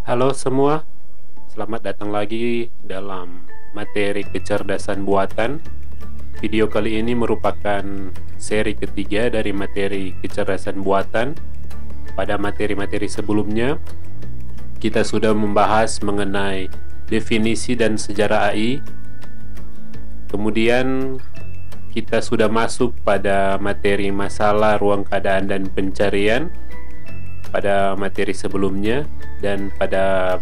Halo semua, selamat datang lagi dalam materi kecerdasan buatan. Video kali ini merupakan seri ketiga dari materi kecerdasan buatan. Pada materi-materi sebelumnya, kita sudah membahas mengenai definisi dan sejarah AI. Kemudian kita sudah masuk pada materi masalah ruang keadaan dan pencarian pada materi sebelumnya, dan pada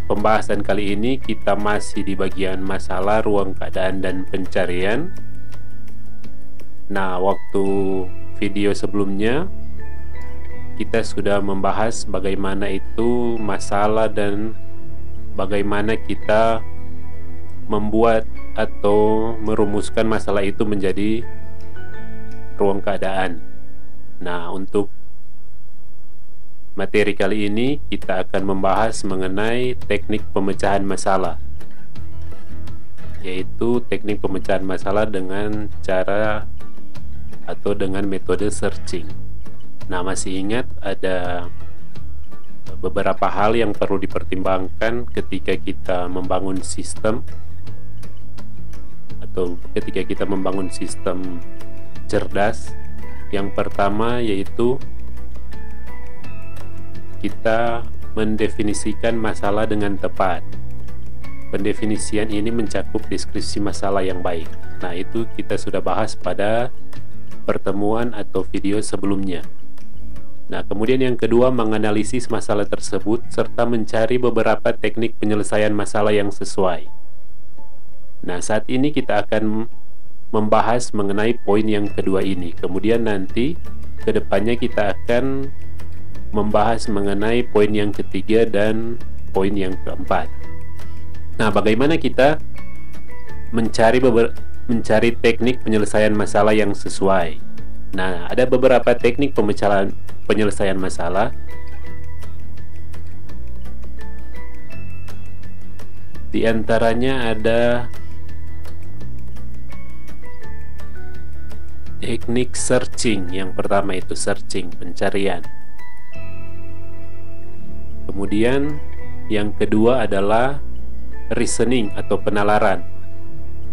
pembahasan kali ini kita masih di bagian masalah ruang keadaan dan pencarian. Nah, waktu video sebelumnya kita sudah membahas bagaimana itu masalah dan bagaimana kita membuat atau merumuskan masalah itu menjadi ruang keadaan. Nah, untuk materi kali ini kita akan membahas mengenai teknik pemecahan masalah, yaitu teknik pemecahan masalah dengan cara atau dengan metode searching. Nah, masih ingat ada beberapa hal yang perlu dipertimbangkan ketika kita membangun sistem atau ketika kita membangun sistem cerdas. Yang pertama yaitu kita mendefinisikan masalah dengan tepat. Pendefinisian ini mencakup deskripsi masalah yang baik. Nah, itu kita sudah bahas pada pertemuan atau video sebelumnya. Nah, kemudian yang kedua, menganalisis masalah tersebut serta mencari beberapa teknik penyelesaian masalah yang sesuai. Nah, saat ini kita akan membahas mengenai poin yang kedua ini. Kemudian nanti kedepannya kita akan membahas mengenai poin yang ketiga dan poin yang keempat. Nah, bagaimana kita mencari teknik penyelesaian masalah yang sesuai? Nah, ada beberapa teknik penyelesaian masalah. Di antaranya ada teknik searching. Yang pertama itu searching, pencarian. Kemudian yang kedua adalah reasoning atau penalaran.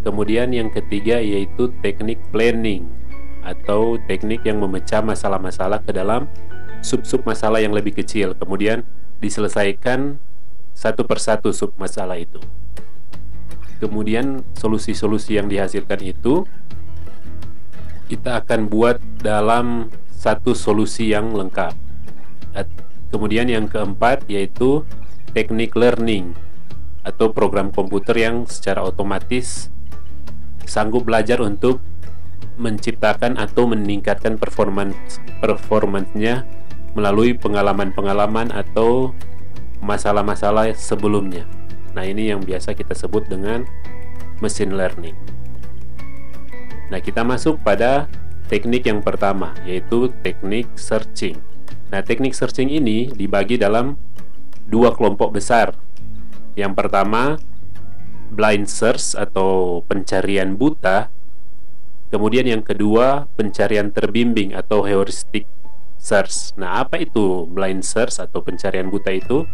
Kemudian yang ketiga yaitu teknik planning atau teknik yang memecah masalah-masalah ke dalam sub-sub masalah yang lebih kecil, kemudian diselesaikan satu persatu sub masalah itu. Kemudian solusi-solusi yang dihasilkan itu kita akan buat dalam satu solusi yang lengkap. Kemudian yang keempat yaitu teknik learning atau program komputer yang secara otomatis sanggup belajar untuk menciptakan atau meningkatkan performance-nya melalui pengalaman-pengalaman atau masalah-masalah sebelumnya. Nah, ini yang biasa kita sebut dengan machine learning. Nah, kita masuk pada teknik yang pertama, yaitu teknik searching. Nah, teknik searching ini dibagi dalam dua kelompok besar. Yang pertama, blind search atau pencarian buta. Kemudian yang kedua, pencarian terbimbing atau heuristic search. Nah, apa itu blind search atau pencarian buta itu?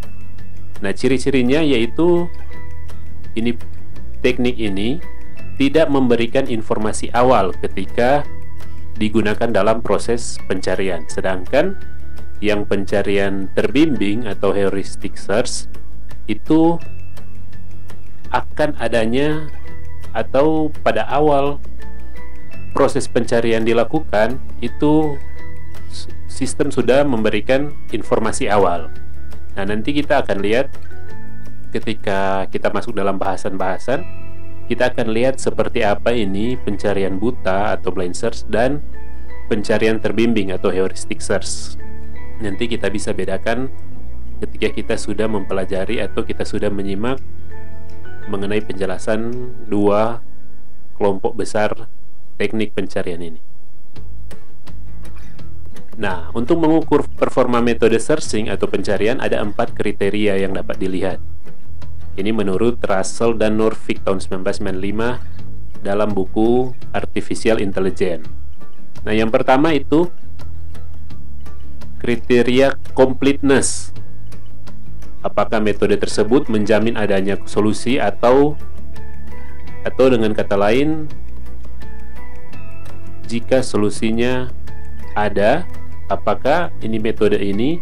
Nah, ciri-cirinya yaitu teknik ini tidak memberikan informasi awal ketika digunakan dalam proses pencarian. Sedangkan yang pencarian terbimbing atau heuristic search itu akan adanya atau pada awal proses pencarian dilakukan itu sistem sudah memberikan informasi awal. Nah, nanti kita akan lihat ketika kita masuk dalam bahasan-bahasan, kita akan lihat seperti apa ini pencarian buta atau blind search dan pencarian terbimbing atau heuristic search. Nanti kita bisa bedakan ketika kita sudah mempelajari atau kita sudah menyimak mengenai penjelasan dua kelompok besar teknik pencarian ini. Nah, untuk mengukur performa metode searching atau pencarian ada 4 kriteria yang dapat dilihat. Ini menurut Russell dan Norvig tahun 1995 dalam buku Artificial Intelligence. Nah, yang pertama itu kriteria completeness Apakah metode tersebut menjamin adanya solusi atau dengan kata lain, jika solusinya ada, apakah metode ini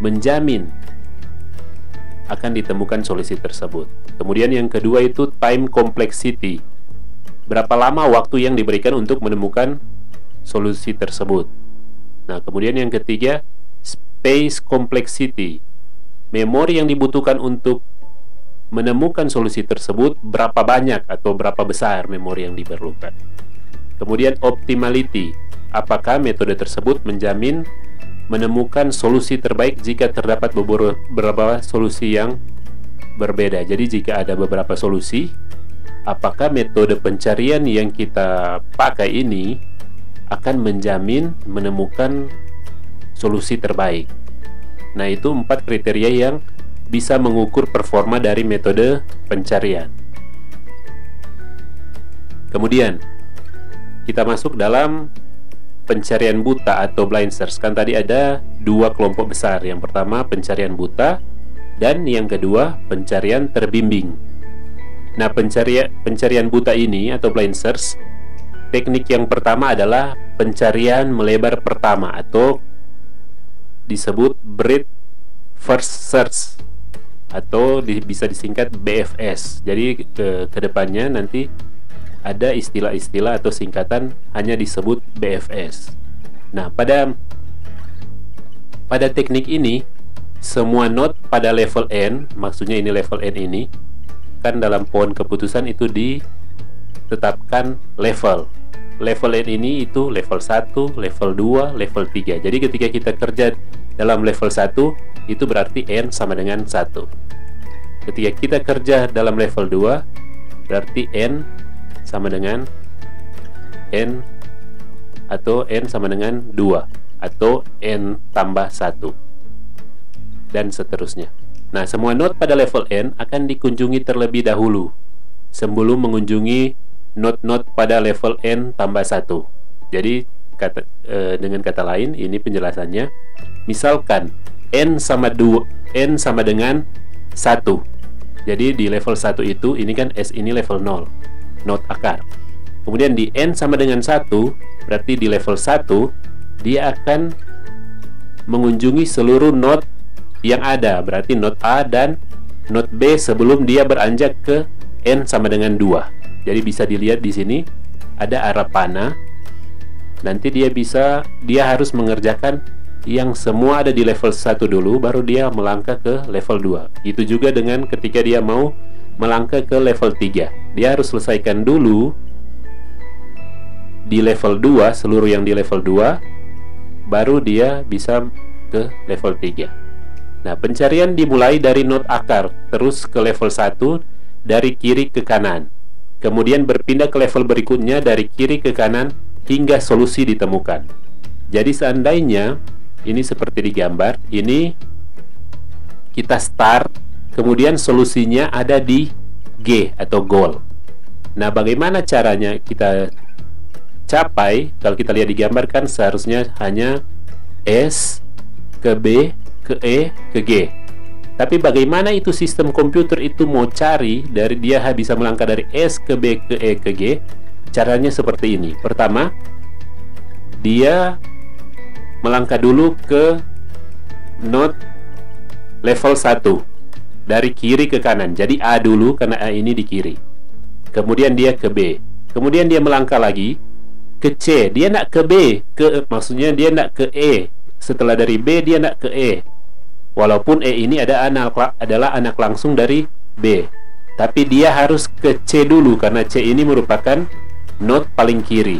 menjamin akan ditemukan solusi tersebut. Kemudian yang kedua itu time complexity. Berapa lama waktu yang diberikan untuk menemukan solusi tersebut. Nah, kemudian yang ketiga, space complexity. Memori yang dibutuhkan untuk menemukan solusi tersebut, berapa banyak atau berapa besar memori yang diperlukan. Kemudian optimality. Apakah metode tersebut menjamin menemukan solusi terbaik jika terdapat beberapa solusi yang berbeda. Jadi jika ada beberapa solusi, apakah metode pencarian yang kita pakai ini akan menjamin menemukan solusi terbaik. Nah, itu 4 kriteria yang bisa mengukur performa dari metode pencarian. Kemudian kita masuk dalam pencarian buta atau blind search. Kan tadi ada 2 kelompok besar. Yang pertama pencarian buta, dan yang kedua pencarian terbimbing. Nah, pencarian buta ini atau blind search, teknik yang pertama adalah pencarian melebar pertama atau disebut breadth first search atau bisa disingkat BFS. Jadi ke depannya nanti ada istilah-istilah atau singkatan hanya disebut BFS. Nah, pada teknik ini semua node pada level N, maksudnya ini level N ini, kan dalam pohon keputusan itu ditetapkan level. Level N ini itu level 1, level 2, level 3. Jadi ketika kita kerja dalam level 1, itu berarti N sama dengan 1. Ketika kita kerja dalam level 2, berarti N sama dengan N atau N sama dengan 2 atau N tambah 1 dan seterusnya. Nah, semua node pada level N akan dikunjungi terlebih dahulu sebelum mengunjungi node-node pada level N tambah 1. Jadi dengan kata lain, ini penjelasannya. Misalkan N sama dengan 1. Jadi di level 1 itu, ini kan S ini level 0, node akar. Kemudian di N sama dengan 1, berarti di level 1 dia akan mengunjungi seluruh node yang ada, berarti node A dan node B sebelum dia beranjak ke N sama dengan 2. Jadi bisa dilihat di sini ada arah panah. Nanti dia harus mengerjakan yang semua ada di level 1 dulu, baru dia melangkah ke level 2. Itu juga dengan ketika dia mau melangkah ke level 3. Dia harus selesaikan dulu di level 2, seluruh yang di level 2, baru dia bisa ke level 3. Nah, pencarian dimulai dari node akar, terus ke level 1 dari kiri ke kanan. Kemudian berpindah ke level berikutnya dari kiri ke kanan hingga solusi ditemukan. Jadi seandainya ini seperti digambar, ini kita start, kemudian solusinya ada di G atau goal. Nah, bagaimana caranya kita capai? Kalau kita lihat digambarkan, seharusnya hanya S ke B ke E ke G. Tapi bagaimana itu sistem komputer itu mau cari dari dia bisa melangkah dari S ke B ke E ke G? Caranya seperti ini. Pertama, dia melangkah dulu ke node level 1 dari kiri ke kanan. Jadi A dulu karena A ini di kiri. Kemudian dia ke B. Kemudian dia melangkah lagi ke C. Dia nak ke B, maksudnya dia nak ke E. Setelah dari B dia nak ke E. Walaupun E ini adalah anak langsung dari B, tapi dia harus ke C dulu karena C ini merupakan node paling kiri.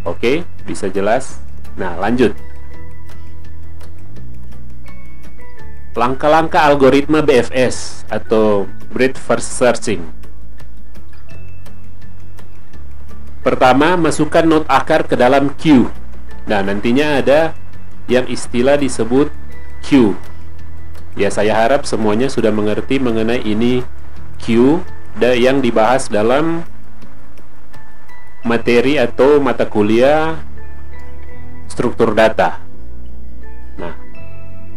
Oke, bisa jelas? Nah, lanjut. Langkah-langkah algoritma BFS atau breadth first searching. Pertama, masukkan node akar ke dalam queue. Nah, nantinya ada yang istilah disebut queue. Ya, saya harap semuanya sudah mengerti mengenai ini queue yang dibahas dalam materi atau mata kuliah struktur data. Nah,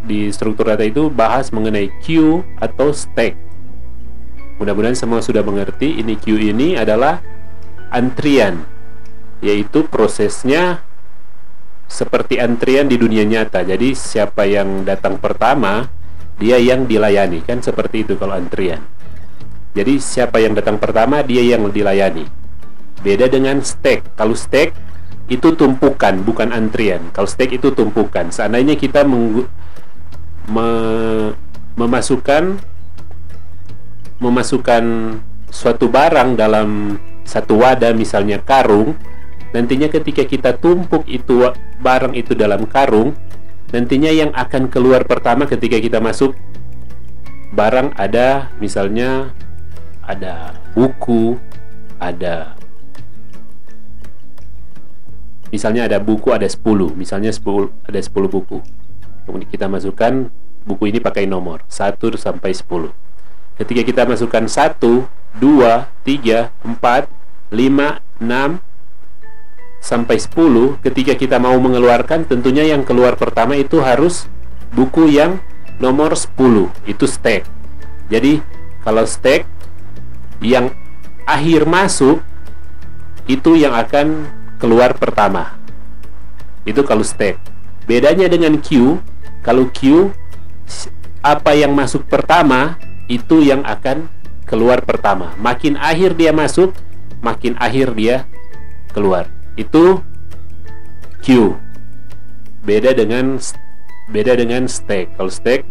di struktur data itu bahas mengenai queue atau stack. Mudah-mudahan semua sudah mengerti. Ini queue ini adalah antrian, yaitu prosesnya seperti antrian di dunia nyata. Jadi siapa yang datang pertama, dia yang dilayani, kan seperti itu kalau antrian. Jadi siapa yang datang pertama, dia yang dilayani. Beda dengan stack. Kalau stack itu tumpukan, bukan antrian. Kalau stack itu tumpukan. Seandainya kita memasukkan suatu barang dalam satu wadah, misalnya karung, nantinya ketika kita tumpuk itu barang itu dalam karung, nantinya yang akan keluar pertama ketika kita masuk barang ada, misalnya ada buku, misalnya ada buku, ada 10, misalnya 10, ada 10 buku. Kemudian kita masukkan buku ini pakai nomor 1 sampai 10. Ketika kita masukkan 1, 2, 3, 4, 5, 6 sampai 10, ketika kita mau mengeluarkan, tentunya yang keluar pertama itu harus buku yang nomor 10. Itu stack. Jadi kalau stack, yang akhir masuk itu yang akan keluar pertama. Itu kalau stack. Bedanya dengan queue, kalau queue apa yang masuk pertama itu yang akan keluar pertama. Makin akhir dia masuk, makin akhir dia keluar. Itu queue. Beda dengan stack. Kalau stack,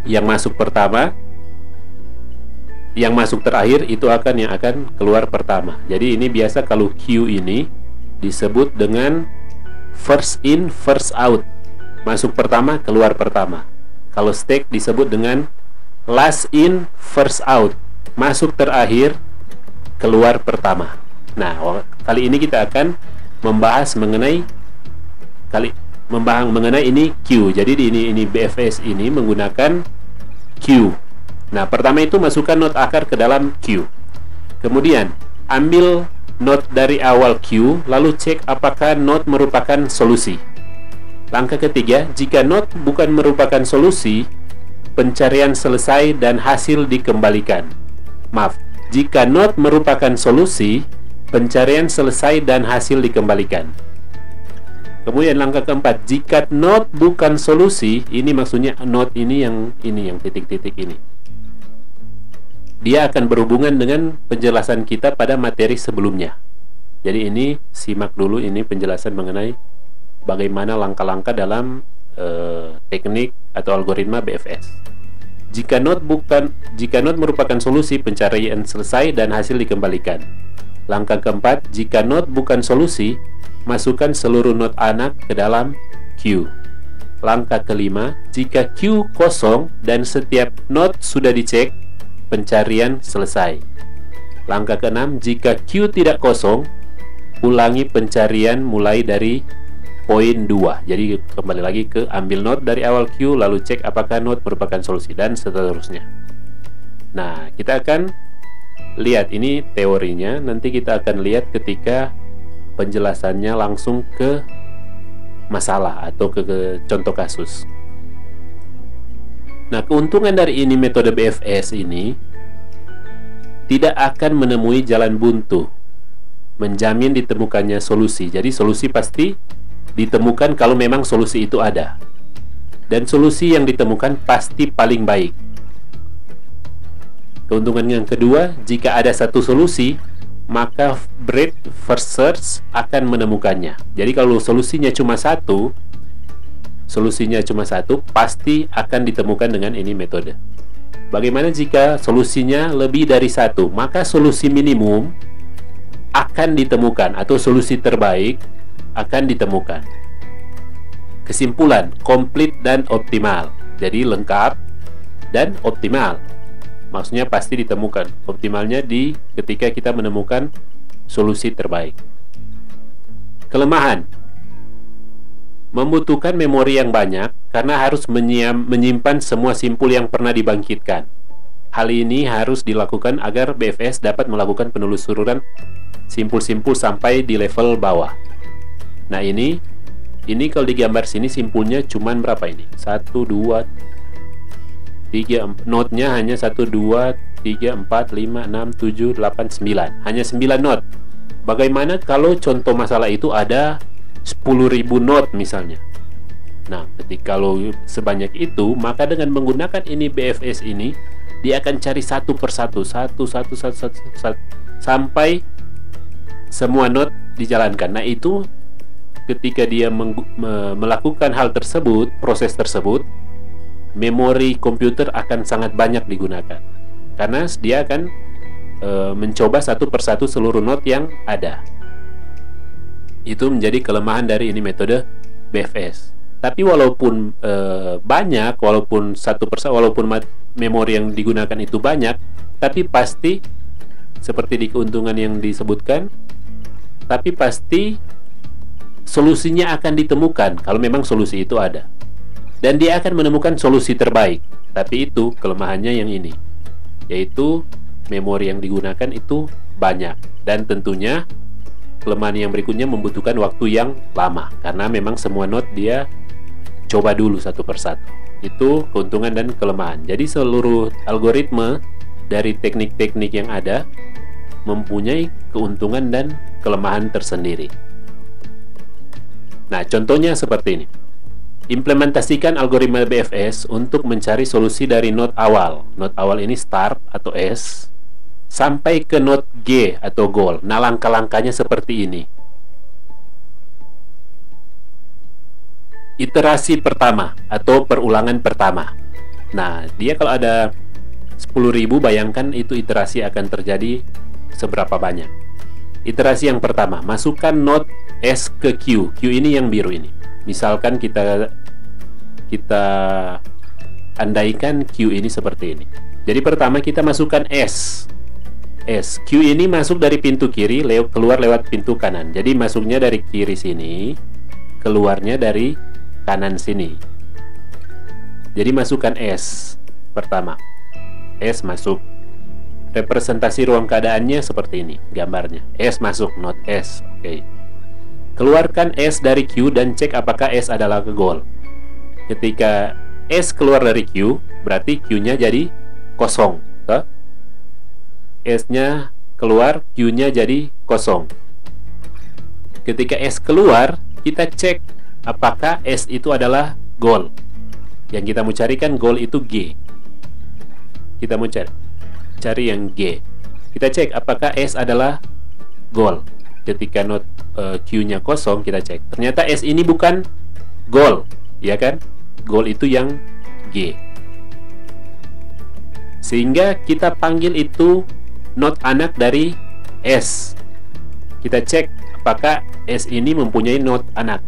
yang masuk pertama, yang masuk terakhir itu yang akan keluar pertama. Jadi ini biasa kalau queue ini disebut dengan first in first out. Masuk pertama, keluar pertama. Kalau stack disebut dengan last in first out. Masuk terakhir, keluar pertama. Nah, kali ini kita akan membahas mengenai ini queue. Jadi ini BFS ini menggunakan queue. Nah, pertama itu masukkan not akar ke dalam queue. Kemudian ambil not dari awal queue, lalu cek apakah not merupakan solusi. Langkah ketiga, jika not bukan merupakan solusi, pencarian selesai dan hasil dikembalikan. Maaf, jika not merupakan solusi, pencarian selesai dan hasil dikembalikan. Kemudian langkah keempat, jika not bukan solusi, ini maksudnya not ini yang titik-titik ini. Dia akan berhubungan dengan penjelasan kita pada materi sebelumnya. Jadi ini simak dulu ini penjelasan mengenai bagaimana langkah-langkah dalam teknik atau algoritma BFS. Jika not merupakan solusi, pencarian selesai dan hasil dikembalikan. Langkah keempat, jika not bukan solusi, masukkan seluruh not anak ke dalam queue. Langkah kelima, jika queue kosong dan setiap not sudah dicek, pencarian selesai. Langkah keenam, jika queue tidak kosong, ulangi pencarian mulai dari poin 2. Jadi kembali lagi ke ambil not dari awal queue, lalu cek apakah not merupakan solusi, dan seterusnya. Nah, kita akan lihat ini teorinya. Nanti kita akan lihat ketika penjelasannya langsung ke masalah atau ke contoh kasus. Nah, keuntungan dari ini metode BFS ini tidak akan menemui jalan buntu, menjamin ditemukannya solusi. Jadi solusi pasti ditemukan kalau memang solusi itu ada, dan solusi yang ditemukan pasti paling baik. Keuntungan yang kedua, jika ada satu solusi, maka breadth first search akan menemukannya. Jadi kalau solusinya cuma satu, pasti akan ditemukan dengan ini metode. Bagaimana jika solusinya lebih dari satu? Maka solusi minimum akan ditemukan atau solusi terbaik akan ditemukan. Kesimpulan, komplit dan optimal. Jadi lengkap dan optimal. Maksudnya pasti ditemukan. Optimalnya ketika kita menemukan solusi terbaik. Kelemahan, membutuhkan memori yang banyak karena harus menyimpan semua simpul yang pernah dibangkitkan. Hal ini harus dilakukan agar BFS dapat melakukan penelusuran simpul-simpul sampai di level bawah. Nah, ini Ini kalau digambar sini simpulnya cuman berapa ini? 1, 2, 3, notnya hanya 1, 2, 3, 4, 5, 6, 7, 8, 9. Hanya 9 not. Bagaimana kalau contoh masalah itu ada 10.000 not misalnya? Nah, ketika kalau sebanyak itu, maka dengan menggunakan ini BFS ini, dia akan cari satu persatu, satu, sampai semua not dijalankan. Nah, itu ketika dia melakukan hal tersebut, proses tersebut, memori komputer akan sangat banyak digunakan, karena dia akan mencoba satu persatu seluruh not yang ada. Itu menjadi kelemahan dari ini metode BFS. Tapi walaupun banyak, walaupun satu persatu, walaupun memori yang digunakan itu banyak, tapi pasti seperti di keuntungan yang disebutkan, tapi pasti solusinya akan ditemukan kalau memang solusi itu ada, dan dia akan menemukan solusi terbaik. Tapi itu kelemahannya yang ini, yaitu memori yang digunakan itu banyak, dan tentunya kelemahan yang berikutnya membutuhkan waktu yang lama, karena memang semua not dia coba dulu satu persatu. Itu keuntungan dan kelemahan. Jadi seluruh algoritma dari teknik-teknik yang ada mempunyai keuntungan dan kelemahan tersendiri. Nah, contohnya seperti ini. Implementasikan algoritma BFS untuk mencari solusi dari not awal. Not awal ini start atau S sampai ke not G atau goal. Nah, langkah-langkahnya seperti ini. Iterasi pertama atau perulangan pertama. Nah, dia kalau ada 10.000, bayangkan itu iterasi akan terjadi seberapa banyak. Iterasi yang pertama, masukkan not S ke Q. Q ini yang biru ini. Misalkan kita andaikan Q ini seperti ini. Jadi pertama kita masukkan S. Q ini masuk dari pintu kiri, keluar lewat pintu kanan. Jadi masuknya dari kiri sini, keluarnya dari kanan sini. Jadi masukkan S pertama. S masuk. Representasi ruang keadaannya seperti ini gambarnya. S masuk, not S. Oke. Keluarkan S dari Q dan cek apakah S adalah goal. Ketika S keluar dari Q, berarti Q-nya jadi kosong. S-nya keluar, Q-nya jadi kosong. Ketika S keluar, kita cek apakah S itu adalah goal. Yang kita mau carikan goal itu G. Kita mau cari yang G. Kita cek apakah S adalah goal. Ketika not Q-nya kosong, kita cek. Ternyata S ini bukan goal, ya kan? Goal itu yang G. Sehingga kita panggil itu not anak dari S. Kita cek apakah S ini mempunyai not anak.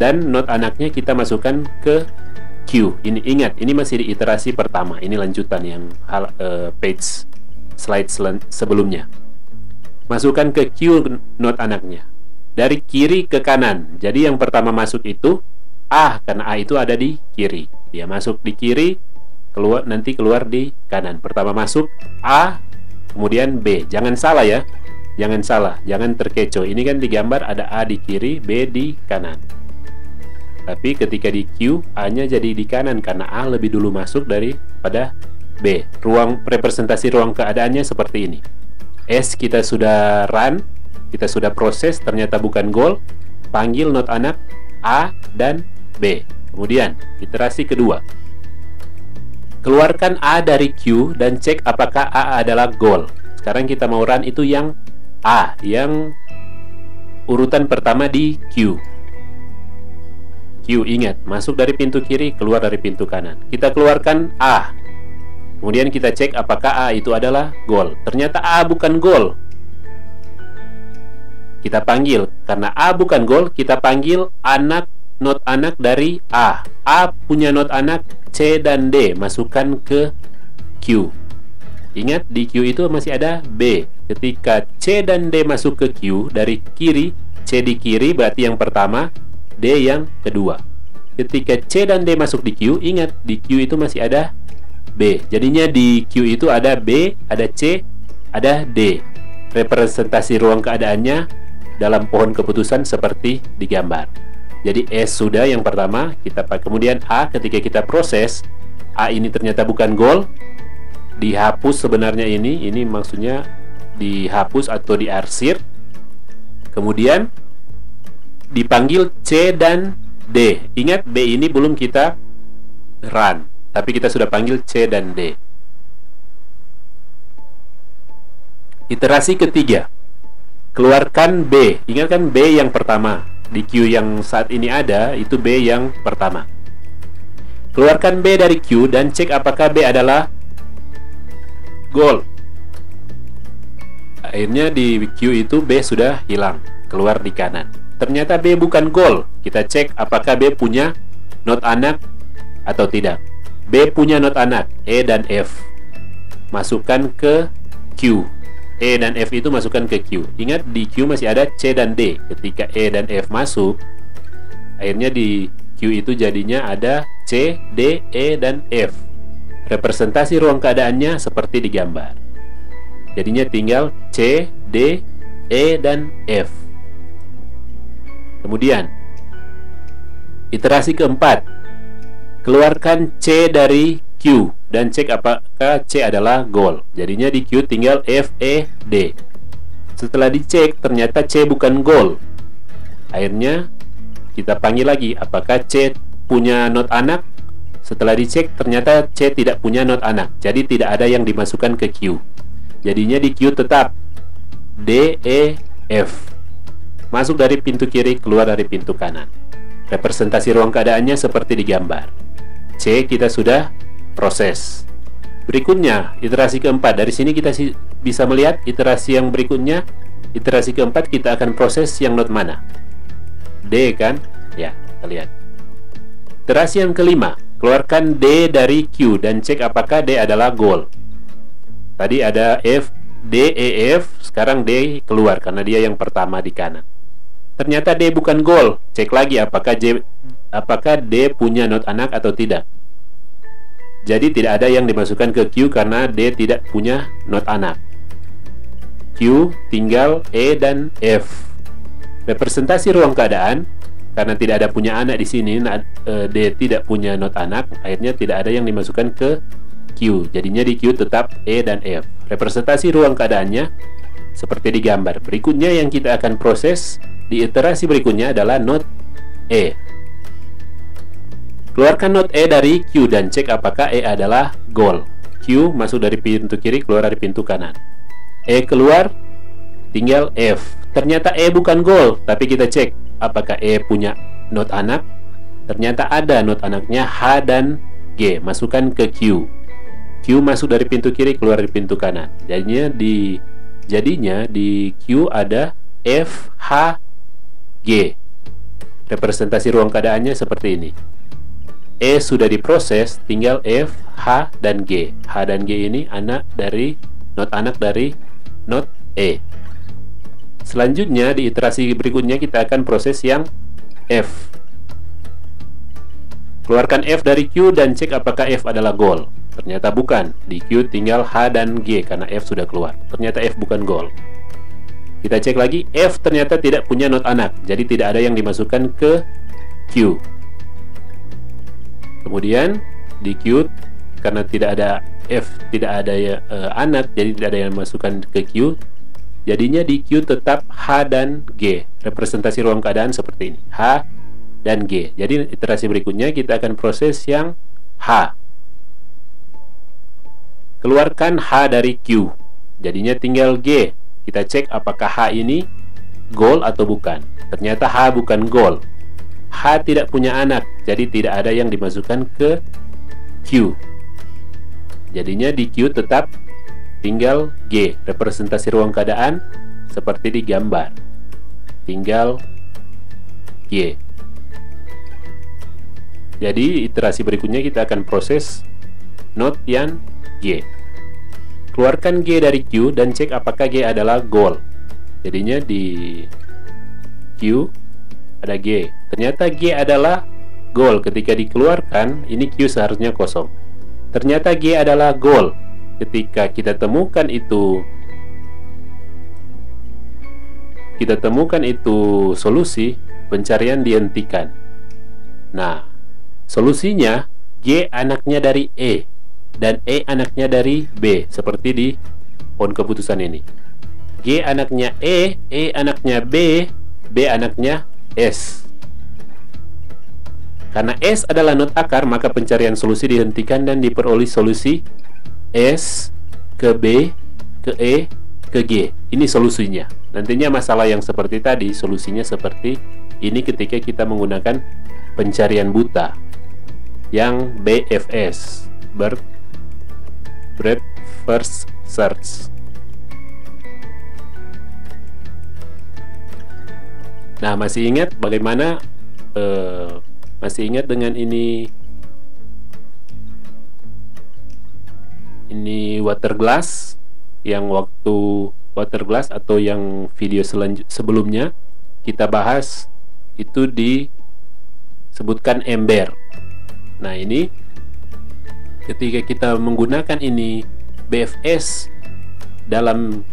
Dan not anaknya kita masukkan ke Q. Ini ingat, ini masih di iterasi pertama. Ini lanjutan yang page slide sebelumnya. Masukkan ke Q not anaknya. Dari kiri ke kanan. Jadi yang pertama masuk itu A, karena A itu ada di kiri. Dia masuk di kiri, nanti keluar di kanan. Pertama masuk A, kemudian B. Jangan salah ya. Jangan salah, jangan terkecoh. Ini kan digambar ada A di kiri, B di kanan. Tapi ketika di Q, A-nya jadi di kanan karena A lebih dulu masuk daripada B. Ruang representasi ruang keadaannya seperti ini. S kita sudah run, kita sudah proses, ternyata bukan goal. Panggil not anak A dan B. Kemudian iterasi kedua. Keluarkan A dari Q dan cek apakah A adalah goal. Sekarang kita mau run itu yang A, yang urutan pertama di Q. Q, ingat, masuk dari pintu kiri, keluar dari pintu kanan. Kita keluarkan A. Kemudian kita cek apakah A itu adalah goal. Ternyata A bukan goal. Kita panggil, karena A bukan goal, kita panggil not anak dari A. A punya not anak C dan D, masukkan ke Q. Ingat, di Q itu masih ada B. Ketika C dan D masuk ke Q dari kiri, C di kiri berarti yang pertama, D yang kedua. Ketika C dan D masuk di Q, ingat di Q itu masih ada B. Jadinya di Q itu ada B, ada C, ada D. Representasi ruang keadaannya dalam pohon keputusan seperti digambar. Jadi S sudah yang pertama, kita pakai. Kemudian A, ketika kita proses, A ini ternyata bukan goal, dihapus sebenarnya ini maksudnya dihapus atau diarsir. Kemudian dipanggil C dan D. Ingat, B ini belum kita run, tapi kita sudah panggil C dan D. Iterasi ketiga, keluarkan B. Ingatkan B yang pertama. Di queue yang saat ini ada, itu B yang pertama. Keluarkan B dari queue dan cek apakah B adalah goal. Akhirnya di queue itu B sudah hilang, keluar di kanan. Ternyata B bukan goal. Kita cek apakah B punya not anak atau tidak. B punya not anak, E dan F. Masukkan ke queue. E dan F itu masukkan ke queue. Ingat, di queue masih ada C dan D. Ketika E dan F masuk, akhirnya di queue itu jadinya ada C, D, E, dan F. Representasi ruang keadaannya seperti di gambar. Jadinya tinggal C, D, E, dan F. Kemudian iterasi keempat, keluarkan C dari Q dan cek apakah C adalah goal. Jadinya di Q tinggal F, E, D. Setelah dicek ternyata C bukan goal. Akhirnya kita panggil lagi apakah C punya not anak. Setelah dicek ternyata C tidak punya not anak, jadi tidak ada yang dimasukkan ke Q. Jadinya di Q tetap D, E, F. Masuk dari pintu kiri, keluar dari pintu kanan. Representasi ruang keadaannya seperti di gambar. C kita sudah proses. Berikutnya iterasi keempat. Dari sini kita bisa melihat iterasi yang berikutnya. Iterasi keempat kita akan proses yang not mana? D kan? Ya, kita lihat. Iterasi yang kelima, keluarkan D dari Q dan cek apakah D adalah goal. Tadi ada F, D, E, F. Sekarang D keluar karena dia yang pertama di kanan. Ternyata D bukan goal. Cek lagi apakah D punya not anak atau tidak. Jadi tidak ada yang dimasukkan ke Q karena D tidak punya not anak. Q tinggal E dan F. Representasi ruang keadaan, karena tidak ada punya anak di sini, D tidak punya not anak, akhirnya tidak ada yang dimasukkan ke Q. Jadinya di Q tetap E dan F. Representasi ruang keadaannya seperti di gambar. Berikutnya yang kita akan proses di iterasi berikutnya adalah not E. Keluarkan not E dari Q dan cek apakah E adalah goal. Q masuk dari pintu kiri, keluar dari pintu kanan. E keluar, tinggal F. Ternyata E bukan goal, tapi kita cek apakah E punya not anak. Ternyata ada not anaknya H dan G. Masukkan ke Q. Q masuk dari pintu kiri, keluar dari pintu kanan. Jadinya di Q ada F, H, G. Representasi ruang keadaannya seperti ini. E sudah diproses, tinggal F, H, dan G. H dan G ini not anak dari not E. Selanjutnya di iterasi berikutnya kita akan proses yang F. Keluarkan F dari Q dan cek apakah F adalah goal. Ternyata bukan. Di Q tinggal H dan G karena F sudah keluar. Ternyata F bukan goal. Kita cek lagi, F ternyata tidak punya not anak, jadi tidak ada yang dimasukkan ke Q. Kemudian di Q karena tidak ada F, tidak ada anak, jadi tidak ada yang dimasukkan ke Q. Jadinya di Q tetap H dan G. Representasi ruang keadaan seperti ini, H dan G. Jadi iterasi berikutnya kita akan proses yang H. Keluarkan H dari Q. Jadinya tinggal G. Kita cek apakah H ini goal atau bukan. Ternyata H bukan goal. H tidak punya anak, jadi tidak ada yang dimasukkan ke Q. Jadinya di Q tetap tinggal G. Representasi ruang keadaan seperti di gambar. Tinggal G. Jadi iterasi berikutnya kita akan proses not yang G. Keluarkan G dari Q dan cek apakah G adalah goal. Jadinya di Q ada G. Ternyata G adalah goal. Ketika dikeluarkan, ini Q seharusnya kosong. Ternyata G adalah goal. Ketika kita temukan itu kita temukan itu solusi, pencarian dihentikan. Nah, solusinya G anaknya dari E dan E anaknya dari B, seperti di pohon keputusan ini. G anaknya E anaknya B, B anaknya S. Karena S adalah not akar, maka pencarian solusi dihentikan dan diperoleh solusi S ke B, ke E, ke G. Ini solusinya. Nantinya masalah yang seperti tadi, solusinya seperti ini ketika kita menggunakan pencarian buta yang BFS, Breadth First Search. Nah, masih ingat bagaimana masih ingat dengan ini water glass, yang waktu water glass atau yang video sebelumnya kita bahas itu disebutkan ember. Nah, ini ketika kita menggunakan ini BFS dalam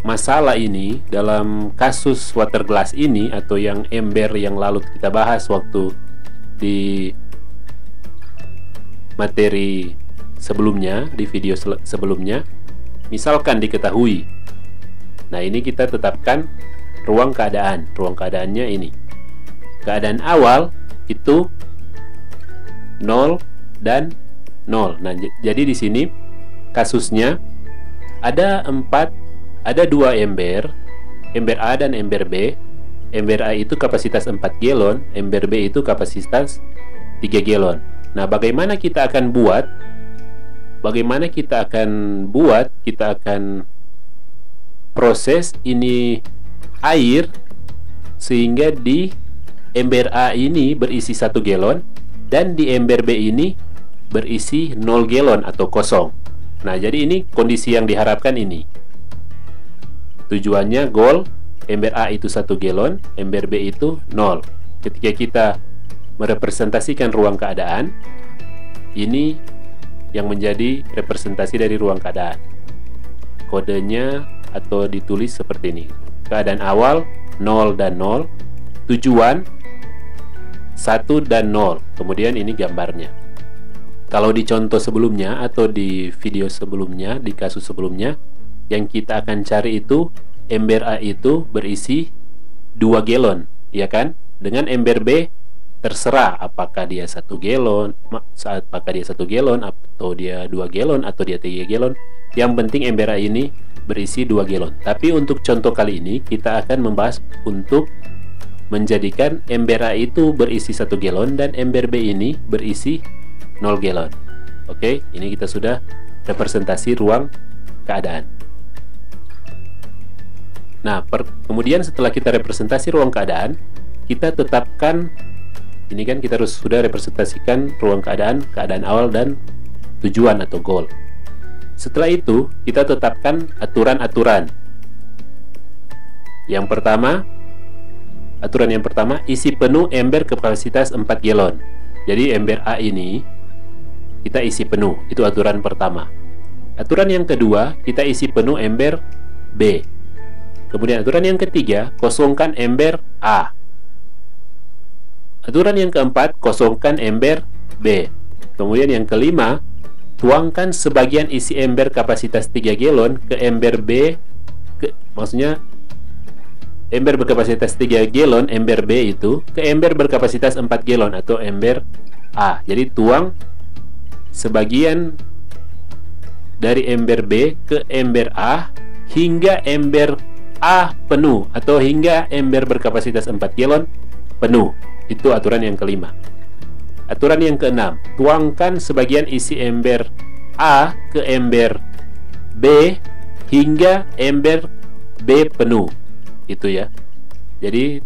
masalah ini, dalam kasus water glass ini atau yang ember yang lalu kita bahas waktu di materi sebelumnya, di video sebelumnya, misalkan diketahui. Nah, ini kita tetapkan ruang keadaan. Ruang keadaannya ini. Keadaan awal itu 0 dan 0. Nah, jadi di sini kasusnya ada 2 ember A dan ember B. Ember A itu kapasitas 4 galon, ember B itu kapasitas 3 galon. Nah, bagaimana kita akan buat? Kita akan proses ini air sehingga di ember A ini berisi 1 galon dan di ember B ini berisi 0 galon atau kosong. Nah, jadi ini kondisi yang diharapkan ini. Tujuannya goal, ember A itu 1 galon, ember B itu 0. Ketika kita merepresentasikan ruang keadaan, ini yang menjadi representasi dari ruang keadaan. Kodenya atau ditulis seperti ini. Keadaan awal 0 dan 0, tujuan 1 dan 0. Kemudian ini gambarnya. Kalau di contoh sebelumnya atau di video sebelumnya, di kasus sebelumnya, yang kita akan cari itu ember A itu berisi 2 galon, ya kan? Dengan ember B terserah apakah dia 1 galon, atau dia 2 galon atau dia 3 galon. Yang penting ember A ini berisi 2 galon. Tapi untuk contoh kali ini kita akan membahas untuk menjadikan ember A itu berisi 1 galon dan ember B ini berisi 0 galon. Oke, ini kita sudah representasi ruang keadaan. Nah, kemudian setelah kita representasi ruang keadaan, kita tetapkan ini kan kita harus sudah representasikan ruang keadaan awal dan tujuan atau goal. Setelah itu, kita tetapkan aturan-aturan. Aturan yang pertama, isi penuh ember kapasitas 4 galon. Jadi ember A ini kita isi penuh, itu aturan pertama. Aturan yang kedua, kita isi penuh ember B. Kemudian aturan yang ketiga, kosongkan ember A. Aturan yang keempat, kosongkan ember B. Kemudian yang kelima, tuangkan sebagian isi ember kapasitas 3 galon ke ember B, maksudnya ember berkapasitas 3 galon, ember B itu, ke ember berkapasitas 4 galon atau ember A. Jadi tuang sebagian dari ember B ke ember A hingga ember A penuh atau hingga ember berkapasitas 4 galon penuh. Itu aturan yang kelima. Aturan yang keenam, tuangkan sebagian isi ember A ke ember B hingga ember B penuh. Itu ya. Jadi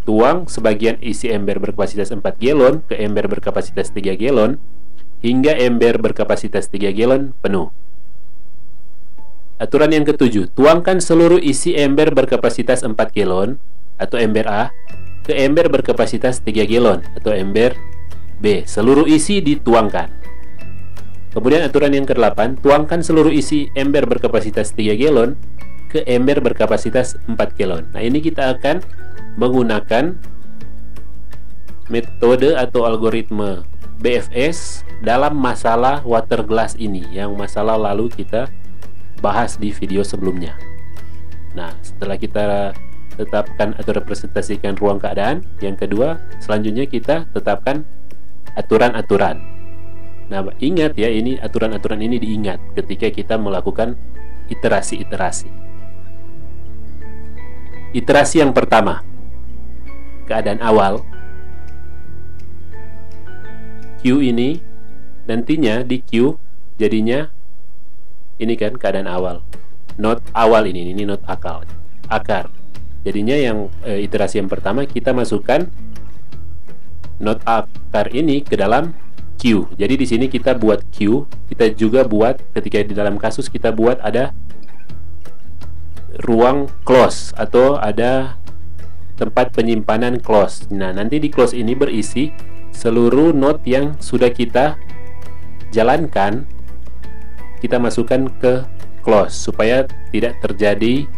tuang sebagian isi ember berkapasitas 4 galon ke ember berkapasitas 3 galon hingga ember berkapasitas 3 galon penuh. Aturan yang ketujuh, tuangkan seluruh isi ember berkapasitas 4 galon atau ember A ke ember berkapasitas 3 galon atau ember B. Seluruh isi dituangkan. Kemudian aturan yang ke-8, tuangkan seluruh isi ember berkapasitas 3 galon ke ember berkapasitas 4 galon. Nah, ini kita akan menggunakan metode atau algoritma BFS dalam masalah water glass ini, yang masalah lalu kita bahas di video sebelumnya. Nah, setelah kita tetapkan atau representasikan ruang keadaan, yang kedua selanjutnya kita tetapkan aturan-aturan. Nah, ingat ya, ini aturan-aturan ini diingat ketika kita melakukan iterasi-iterasi. Iterasi yang pertama, keadaan awal. Q ini nantinya di Q jadinya ini kan keadaan awal. Not awal ini not akar. Jadinya yang iterasi yang pertama kita masukkan not akar ini ke dalam Q. Jadi di sini kita buat Q, kita juga buat ketika di dalam kasus kita buat ada ruang close atau ada tempat penyimpanan close. Nah, nanti di close ini berisi seluruh node yang sudah kita jalankan, kita masukkan ke close supaya tidak terjadi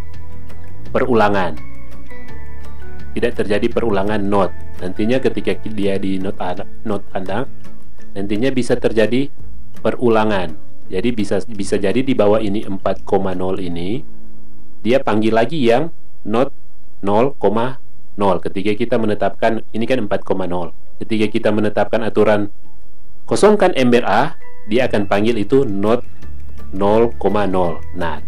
perulangan. Tidak terjadi perulangan node. Nantinya ketika dia di node Anda, nantinya bisa terjadi perulangan. Jadi bisa jadi di bawah ini 4,0 ini dia panggil lagi yang node 0,0 ketika kita menetapkan ini kan 4,0. Ketika kita menetapkan aturan kosongkan ember A, dia akan panggil itu node 0,0. Nah,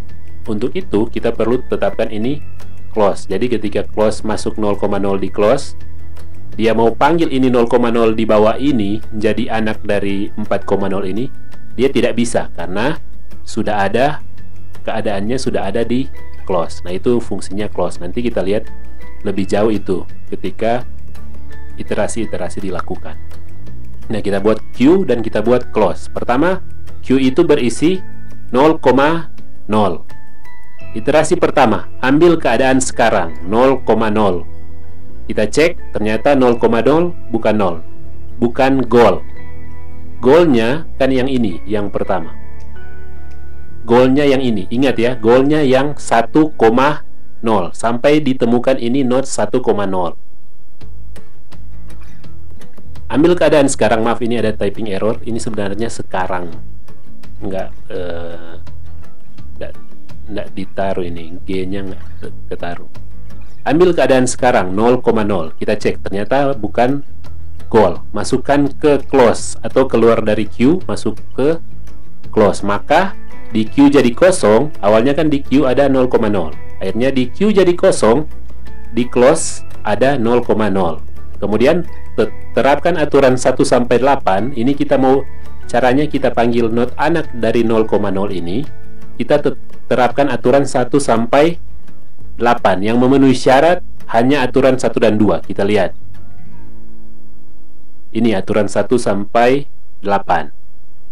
untuk itu kita perlu tetapkan ini close. Jadi ketika close masuk 0,0 di close, dia mau panggil ini 0,0 di bawah ini jadi anak dari 4,0 ini, dia tidak bisa karena sudah ada keadaannya sudah ada di close. Nah, itu fungsinya close. Nanti kita lihat lebih jauh itu ketika iterasi-iterasi dilakukan. Nah, kita buat Q dan kita buat close. Pertama, Q itu berisi 0,0. Iterasi pertama, ambil keadaan sekarang 0,0. Kita cek, ternyata 0,0 bukan 0, bukan goal. Goalnya kan yang ini, yang pertama. Goalnya yang ini, ingat ya, goalnya yang 1,0 sampai ditemukan ini node 1,0. Ambil keadaan sekarang, maaf ini ada typing error, ini sebenarnya sekarang, enggak ditaruh ini, G-nya enggak ketaruh. Ambil keadaan sekarang 0,0, kita cek, ternyata bukan goal. Masukkan ke close atau keluar dari Q, masuk ke close, maka di Q jadi kosong. Awalnya kan di Q ada 0,0, akhirnya di Q jadi kosong, di close ada 0,0. Kemudian terapkan aturan 1 sampai 8. Ini kita mau caranya kita panggil node anak dari 0,0 ini. Kita terapkan aturan 1 sampai 8 yang memenuhi syarat hanya aturan 1 dan 2. Kita lihat. Ini aturan 1 sampai 8.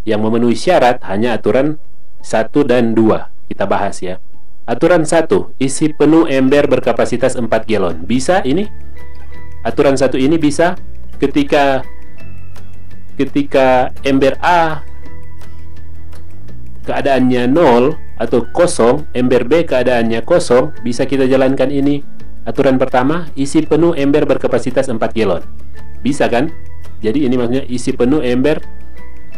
Yang memenuhi syarat hanya aturan 1 dan 2. Kita bahas ya. Aturan 1, isi penuh ember berkapasitas 4 galon. Bisa ini? Aturan 1 ini bisa ketika ember A keadaannya 0 atau kosong, ember B keadaannya kosong, bisa kita jalankan ini. Aturan pertama, isi penuh ember berkapasitas 4 galon. Bisa kan? Jadi ini maksudnya isi penuh ember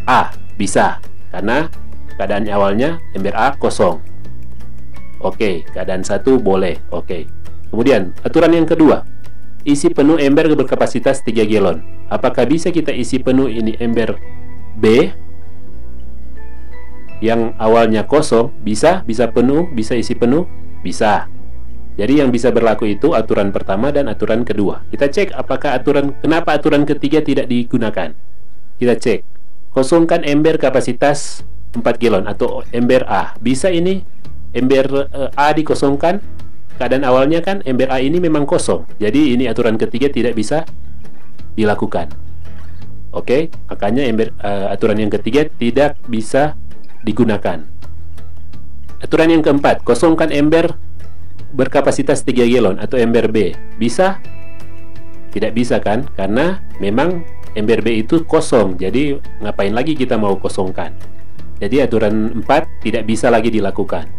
A. Bisa, karena keadaan awalnya ember A kosong. Oke, keadaan 1 boleh. Oke. Kemudian, aturan yang kedua, isi penuh ember berkapasitas 3 galon. Apakah bisa kita isi penuh ini ember B yang awalnya kosong? Bisa penuh, bisa isi penuh, bisa. Jadi yang bisa berlaku itu aturan pertama dan aturan kedua. Kita cek apakah kenapa aturan ketiga tidak digunakan. Kita cek, kosongkan ember kapasitas 4 galon atau ember A. Bisa ini ember A dikosongkan? Keadaan awalnya kan ember A ini memang kosong. Jadi ini aturan ketiga tidak bisa dilakukan. Oke, makanya aturan yang ketiga tidak bisa digunakan. Aturan yang keempat, kosongkan ember berkapasitas 3 galon atau ember B. Bisa? Tidak bisa kan? Karena memang ember B itu kosong. Jadi ngapain lagi kita mau kosongkan? Jadi aturan 4 tidak bisa lagi dilakukan.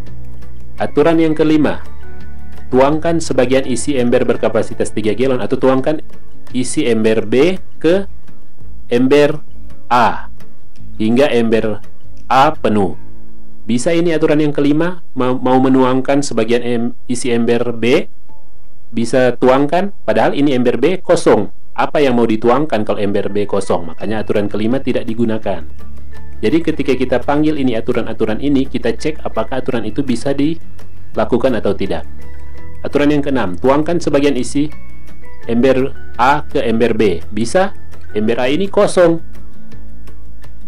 Aturan yang kelima, tuangkan sebagian isi ember berkapasitas 3 galon atau tuangkan isi ember B ke ember A hingga ember A penuh. Bisa ini aturan yang kelima, mau menuangkan sebagian isi ember B, bisa tuangkan, padahal ini ember B kosong. Apa yang mau dituangkan kalau ember B kosong? Makanya aturan kelima tidak digunakan. Jadi ketika kita panggil ini aturan-aturan ini, kita cek apakah aturan itu bisa dilakukan atau tidak. Aturan yang keenam, tuangkan sebagian isi ember A ke ember B. Bisa, ember A ini kosong.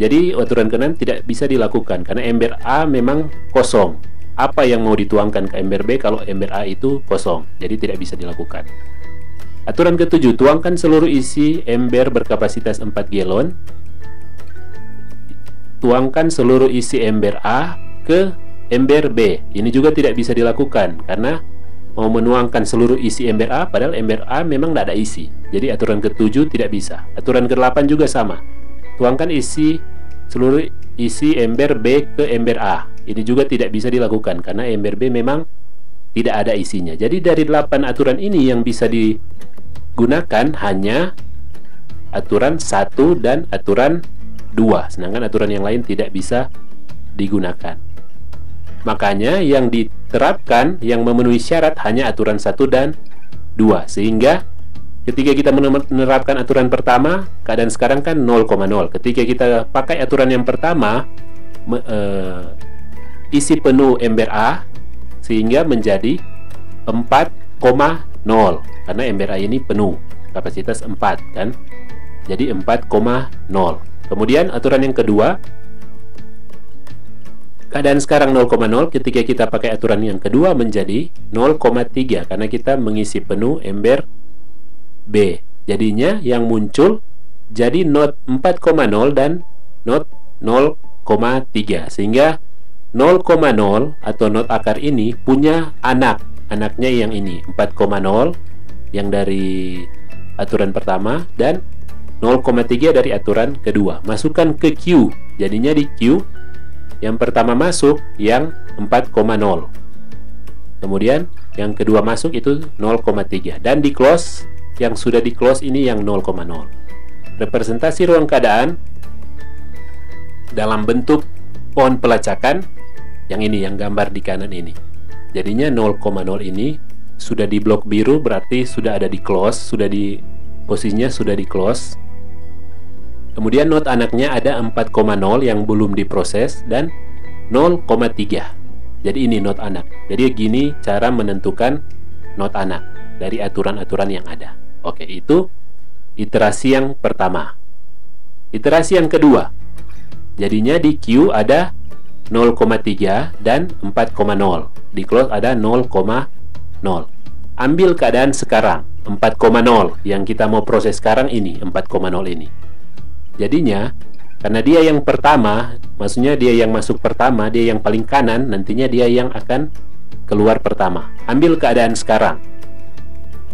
Jadi aturan keenam tidak bisa dilakukan karena ember A memang kosong. Apa yang mau dituangkan ke ember B kalau ember A itu kosong? Jadi tidak bisa dilakukan. Aturan ketujuh, tuangkan seluruh isi ember berkapasitas 4 galon. Tuangkan seluruh isi ember A ke ember B. Ini juga tidak bisa dilakukan karena mau menuangkan seluruh isi ember A, padahal ember A memang tidak ada isi. Jadi aturan ke-7 tidak bisa. Aturan ke-8 juga sama. Tuangkan seluruh isi ember B ke ember A. Ini juga tidak bisa dilakukan karena ember B memang tidak ada isinya. Jadi dari 8 aturan ini yang bisa digunakan hanya aturan 1 dan aturan 2, sedangkan aturan yang lain tidak bisa digunakan. Makanya yang diterapkan, yang memenuhi syarat hanya aturan 1 dan 2. Sehingga ketika kita menerapkan aturan pertama, keadaan sekarang kan 0,0. Ketika kita pakai aturan yang pertama, isi penuh ember A, sehingga menjadi 4,0. Karena ember A ini penuh, kapasitas 4 kan. Jadi 4,0. Kemudian aturan yang kedua, keadaan sekarang 0,0, ketika kita pakai aturan yang kedua menjadi 0,3 karena kita mengisi penuh ember B. Jadinya yang muncul jadi not 4,0 dan not 0,3. Sehingga 0,0 atau not akar ini punya anaknya yang ini 4,0 yang dari aturan pertama dan 0,3 dari aturan kedua. Masukkan ke Q. Jadinya di Q yang pertama masuk yang 4,0. Kemudian yang kedua masuk itu 0,3 dan di close, yang sudah di close ini yang 0,0. Representasi ruang keadaan dalam bentuk pohon pelacakan yang ini, yang gambar di kanan ini. Jadinya 0,0 ini sudah di blok biru, berarti sudah ada di close, posisinya sudah di close. Kemudian not anaknya ada 4,0 yang belum diproses dan 0,3. Jadi ini not anak. Jadi gini cara menentukan not anak dari aturan-aturan yang ada. Oke, itu iterasi yang pertama. Iterasi yang kedua, jadinya di Q ada 0,3 dan 4,0. Di close ada 0,0. Ambil keadaan sekarang 4,0 yang kita mau proses sekarang ini, 4,0 ini. Jadinya karena dia yang pertama, maksudnya dia yang masuk pertama, dia yang paling kanan, nantinya dia yang akan keluar pertama. Ambil keadaan sekarang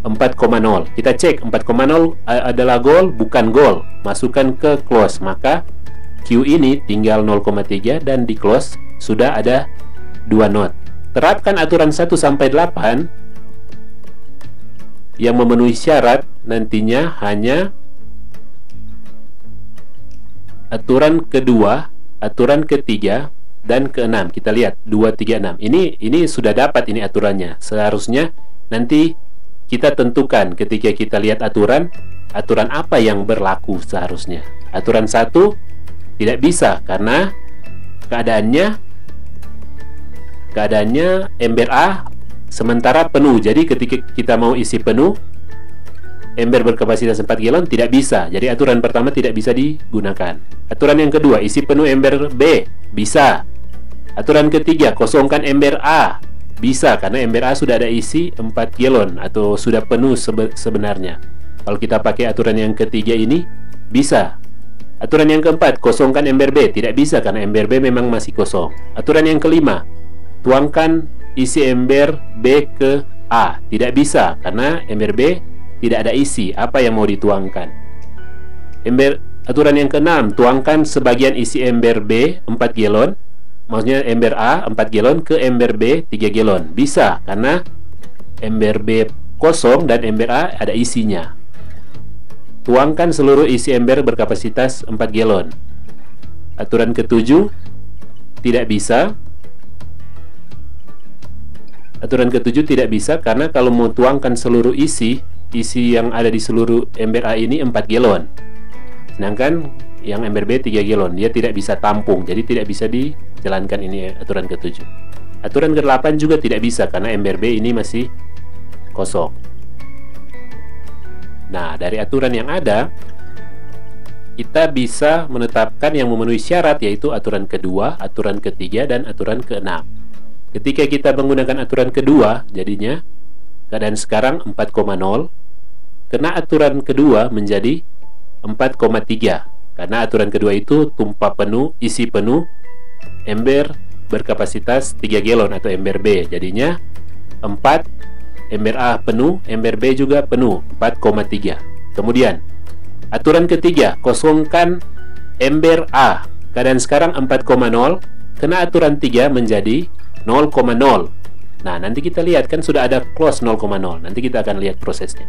4,0. Kita cek 4,0 adalah goal, bukan goal. Masukkan ke close, maka Q ini tinggal 0,3 dan di close sudah ada 2 not. Terapkan aturan 1 sampai 8 yang memenuhi syarat, nantinya hanya aturan kedua, aturan ketiga, dan keenam. Kita lihat 2, 3, 6. Ini sudah dapat ini aturannya. Seharusnya nanti kita tentukan ketika kita lihat aturan apa yang berlaku seharusnya. Aturan 1 tidak bisa karena keadaannya ember A sementara penuh. Jadi ketika kita mau isi penuh ember berkapasitas 4 galon tidak bisa. Jadi aturan pertama tidak bisa digunakan. Aturan yang kedua, isi penuh ember B, bisa. Aturan ketiga, kosongkan ember A, bisa karena ember A sudah ada isi 4 galon atau sudah penuh sebenarnya. Kalau kita pakai aturan yang ketiga ini bisa. Aturan yang keempat, kosongkan ember B, tidak bisa karena ember B memang masih kosong. Aturan yang kelima, tuangkan isi ember B ke A, tidak bisa karena ember B tidak ada isi. Apa yang mau dituangkan? Aturan yang keenam, tuangkan sebagian isi ember B 4 galon maksudnya ember A 4 galon ke ember B 3 galon. Bisa, karena ember B kosong dan ember A ada isinya. Tuangkan seluruh isi ember berkapasitas 4 galon. Aturan ke-7 tidak bisa. Aturan ke-7 tidak bisa karena kalau mau tuangkan seluruh isi yang ada di seluruh ember A ini 4 galon. Sedangkan yang ember B 3 galon, dia tidak bisa tampung, jadi tidak bisa dijalankan ini aturan ke-7. Aturan ke-8 juga tidak bisa karena ember B ini masih kosong. Nah, dari aturan yang ada, kita bisa menetapkan yang memenuhi syarat, yaitu aturan kedua, aturan ketiga, dan aturan ke-6. Ketika kita menggunakan aturan kedua, jadinya keadaan sekarang 4,0, karena aturan kedua menjadi 4,3. Karena aturan kedua itu tumpah penuh, isi penuh, ember berkapasitas 3 galon atau ember B. Jadinya 4, ember A penuh, ember B juga penuh, 4,3. Kemudian aturan ketiga, kosongkan ember A. Keadaan sekarang 4,0, kena aturan 3 menjadi 0,0. Nah, nanti kita lihat kan sudah ada close 0,0. Nanti kita akan lihat prosesnya.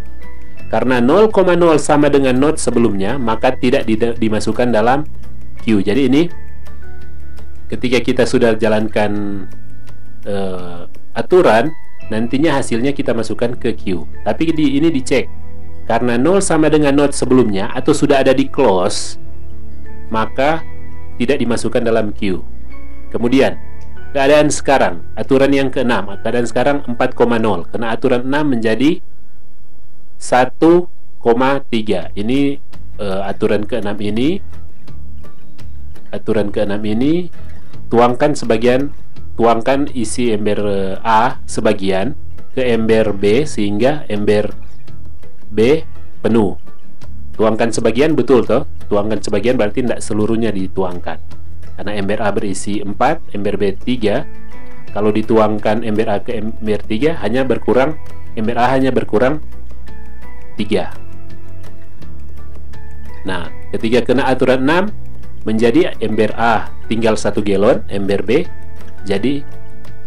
Karena 0,0 sama dengan not sebelumnya, maka tidak dimasukkan dalam Q. Jadi ini ketika kita sudah jalankan aturan, nantinya hasilnya kita masukkan ke Q. Tapi ini dicek. Karena 0 sama dengan not sebelumnya atau sudah ada di close, maka tidak dimasukkan dalam Q. Kemudian keadaan sekarang, aturan yang ke-6, keadaan sekarang 4,0. Karena aturan 6 menjadi 1,3. Ini aturan ke-6 ini. Aturan ke-6 ini tuangkan isi ember A sebagian ke ember B sehingga ember B penuh. Tuangkan sebagian, betul toh? Tuangkan sebagian berarti tidak seluruhnya dituangkan. Karena ember A berisi 4, ember B 3. Kalau dituangkan ember A ke ember 3 ember A hanya berkurang 3. Nah, ketika kena aturan 6 menjadi ember A tinggal 1 galon, ember B jadi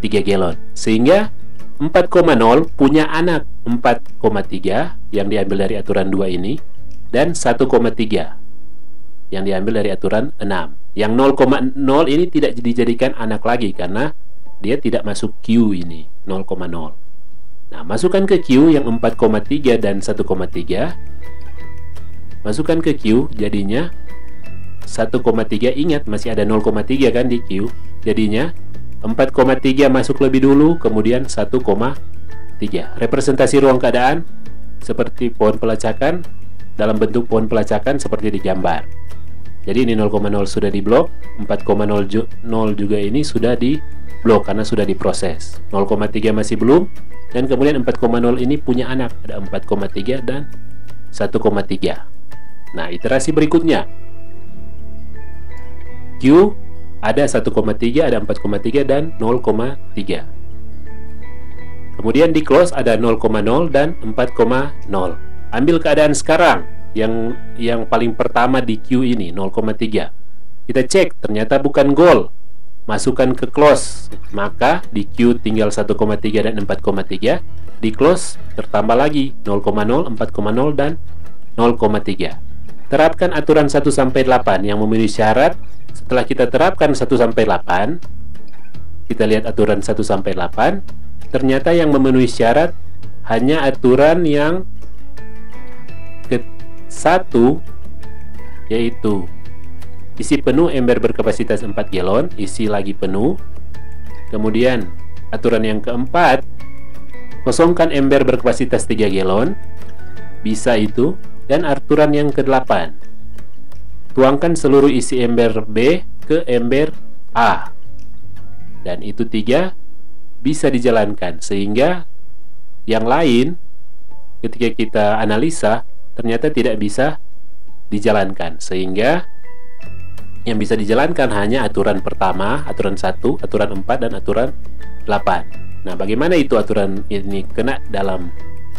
3 galon. Sehingga 4,0 punya anak 4,3 yang diambil dari aturan 2 ini, dan 1,3 yang diambil dari aturan 6. Yang 0,0 ini tidak dijadikan anak lagi karena dia tidak masuk Q ini, 0,0. Nah, masukkan ke Q yang 4,3 dan 1,3. Masukkan ke Q, jadinya 1,3. Ingat, masih ada 0,3 kan di Q. Jadinya 4,3 masuk lebih dulu, kemudian 1,3. Representasi ruang keadaan seperti pohon pelacakan, dalam bentuk pohon pelacakan seperti di gambar. Jadi ini 0,0 sudah diblok, 4,0 juga ini sudah diblok karena sudah diproses. 0,3 masih belum, dan kemudian 4,0 ini punya anak, ada 4,3 dan 1,3. Nah, iterasi berikutnya Q ada 1,3, ada 4,3 dan 0,3. Kemudian di close ada 0,0 dan 4,0. Ambil keadaan sekarang yang paling pertama di Q ini 0,3. Kita cek, ternyata bukan goal. Masukkan ke close, maka di Q tinggal 1,3 dan 4,3. Di close tertambah lagi 0,0, 4,0 dan 0,3. Terapkan aturan 1-8 yang memenuhi syarat. Setelah kita terapkan 1-8, kita lihat aturan 1-8. Ternyata yang memenuhi syarat hanya aturan yang ke-1, yaitu isi penuh ember berkapasitas 4 galon, isi lagi penuh. Kemudian aturan yang keempat, kosongkan ember berkapasitas 3 galon, bisa itu. Dan aturan yang ke-8, tuangkan seluruh isi ember B ke ember A. Dan itu 3 bisa dijalankan, sehingga yang lain ketika kita analisa ternyata tidak bisa dijalankan, sehingga yang bisa dijalankan hanya aturan pertama, aturan 1, aturan 4, dan aturan 8. Nah, bagaimana itu aturan ini kena dalam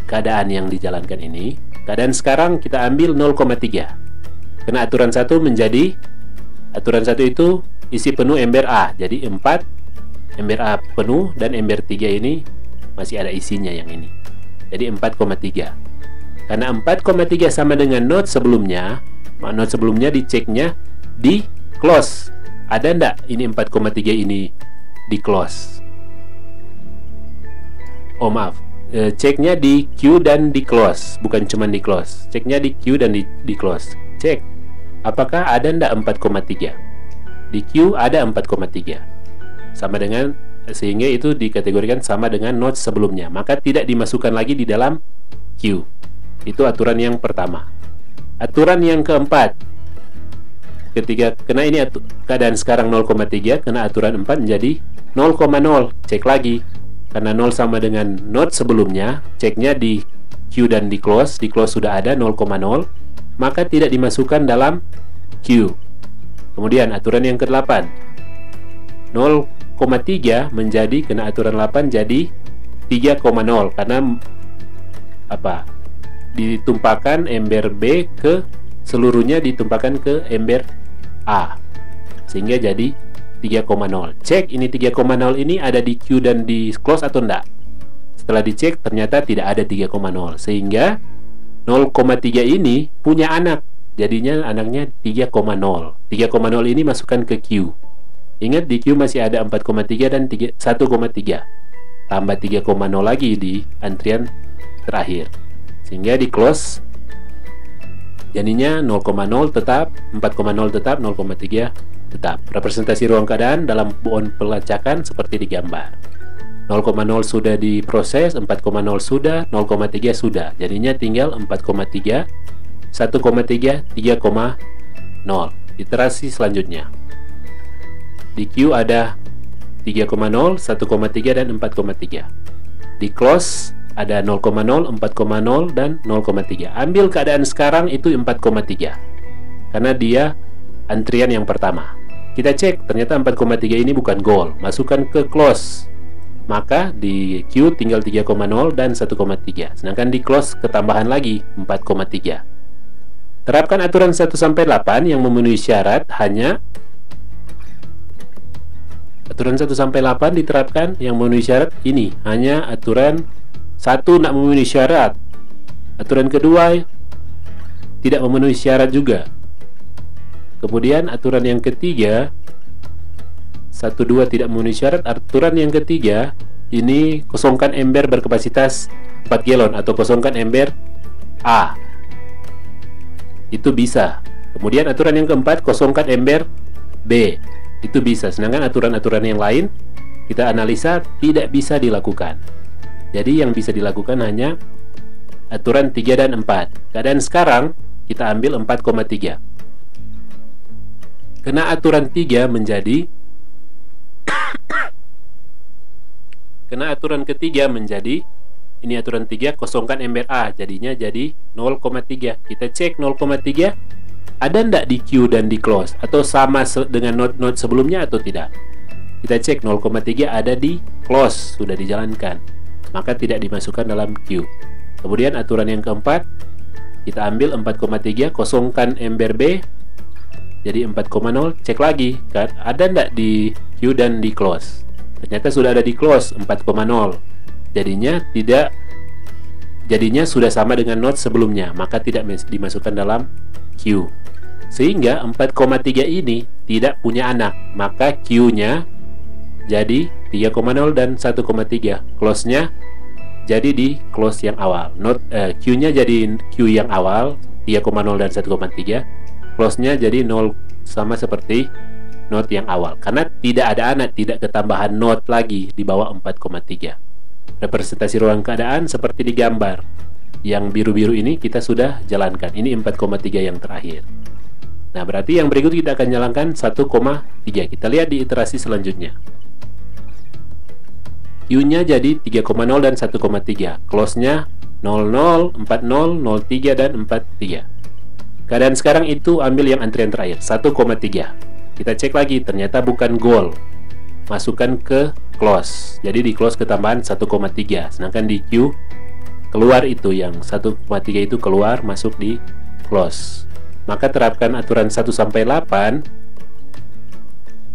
keadaan yang dijalankan ini? Keadaan sekarang kita ambil 0,3. Karena aturan 1 menjadi, aturan 1 itu isi penuh ember A. Jadi 4 ember A penuh dan ember 3 ini masih ada isinya yang ini. Jadi 4,3. Karena 4,3 sama dengan node sebelumnya, node sebelumnya diceknya di close. Ada ndak ini 4,3 ini di close? Oh maaf, ceknya di Q dan di close, bukan cuma di close. Ceknya di Q dan di close. Cek apakah ada ndak 4,3. Di Q ada 4,3. Sama dengan, sehingga itu dikategorikan sama dengan node sebelumnya, maka tidak dimasukkan lagi di dalam Q. Itu aturan yang pertama. Aturan yang keempat, ketika kena ini keadaan sekarang 0,3, kena aturan 4 menjadi 0,0. Cek lagi, karena 0 sama dengan node sebelumnya, ceknya di Q dan di close sudah ada 0,0, maka tidak dimasukkan dalam Q. Kemudian aturan yang ke-8, 0,3 menjadi, kena aturan 8 jadi 3,0, karena apa? Ditumpahkan ember B ke seluruhnya, ditumpahkan ke ember A, sehingga jadi 3,0. Cek ini 3,0 ini ada di Q dan di close atau enggak. Setelah dicek ternyata tidak ada 3,0, sehingga 0,3 ini punya anak, jadinya anaknya 3,0. 3,0 ini masukkan ke Q. Ingat di Q masih ada 4,3 dan 1,3. Tambah 3,0 lagi di antrian terakhir, sehingga di close jadinya 0,0 tetap, 4,0 tetap, 0,3 tetap. Representasi ruang keadaan dalam pohon pelacakan seperti digambar. 0,0 sudah diproses, 4,0 sudah, 0,3 sudah. Jadinya tinggal 4,3, 1,3, 3,0. Iterasi selanjutnya. Di Q ada 3,0, 1,3 dan 4,3. Di close ada 0,0, 4,0 dan 0,3. Ambil keadaan sekarang itu 4,3. Karena dia antrian yang pertama. Kita cek, ternyata 4,3 ini bukan goal, masukkan ke close. Maka di Q tinggal 3,0 dan 1,3. Sedangkan di close ketambahan lagi 4,3. Terapkan aturan 1-8 yang memenuhi syarat hanya aturan 1-8 diterapkan yang memenuhi syarat ini. Hanya aturan 1 nak memenuhi syarat. Aturan kedua tidak memenuhi syarat juga. Kemudian aturan yang ketiga 1-2 tidak memenuhi syarat. Aturan yang ketiga ini kosongkan ember berkapasitas 4 galon atau kosongkan ember A. Itu bisa. Kemudian aturan yang keempat kosongkan ember B. Itu bisa. Sedangkan aturan-aturan yang lain kita analisa tidak bisa dilakukan. Jadi yang bisa dilakukan hanya aturan 3 dan 4. Keadaan sekarang kita ambil 4,3. Kena aturan 3 menjadi kena aturan ketiga menjadi ini aturan 3 kosongkan ember A, jadinya jadi 0,3. Kita cek 0,3 ada ndak di Q dan di close atau sama dengan node sebelumnya atau tidak. Kita cek 0,3 ada di close, sudah dijalankan, maka tidak dimasukkan dalam Q. Kemudian aturan yang keempat kita ambil 4,3 kosongkan ember B, jadi 4,0. Cek lagi kan ada ndak di Q dan di close. Ternyata sudah ada di close 4,0. Jadinya sudah sama dengan node sebelumnya, maka tidak dimasukkan dalam Q. Sehingga 4,3 ini tidak punya anak, maka Q-nya jadi 3,0 dan 1,3. Close-nya jadi di close yang awal. Q-nya jadi Q yang awal 3,0 dan 1,3. Close-nya jadi 0 sama seperti node yang awal. Karena tidak ada anak, tidak ketambahan node lagi di bawah 4,3. Representasi ruang keadaan seperti digambar. Yang biru-biru ini kita sudah jalankan. Ini 4,3 yang terakhir. Nah, berarti yang berikut kita akan jalankan 1,3. Kita lihat di iterasi selanjutnya. Q-nya jadi 3,0 dan 1,3. Close-nya 00, 40, 03 dan 43. Keadaan sekarang itu ambil yang antrian terakhir 1,3. Kita cek lagi, ternyata bukan goal, masukkan ke close. Jadi di close ketambahan 1,3. Sedangkan di Q keluar itu yang 1,3 itu keluar masuk di close. Maka terapkan aturan 1-8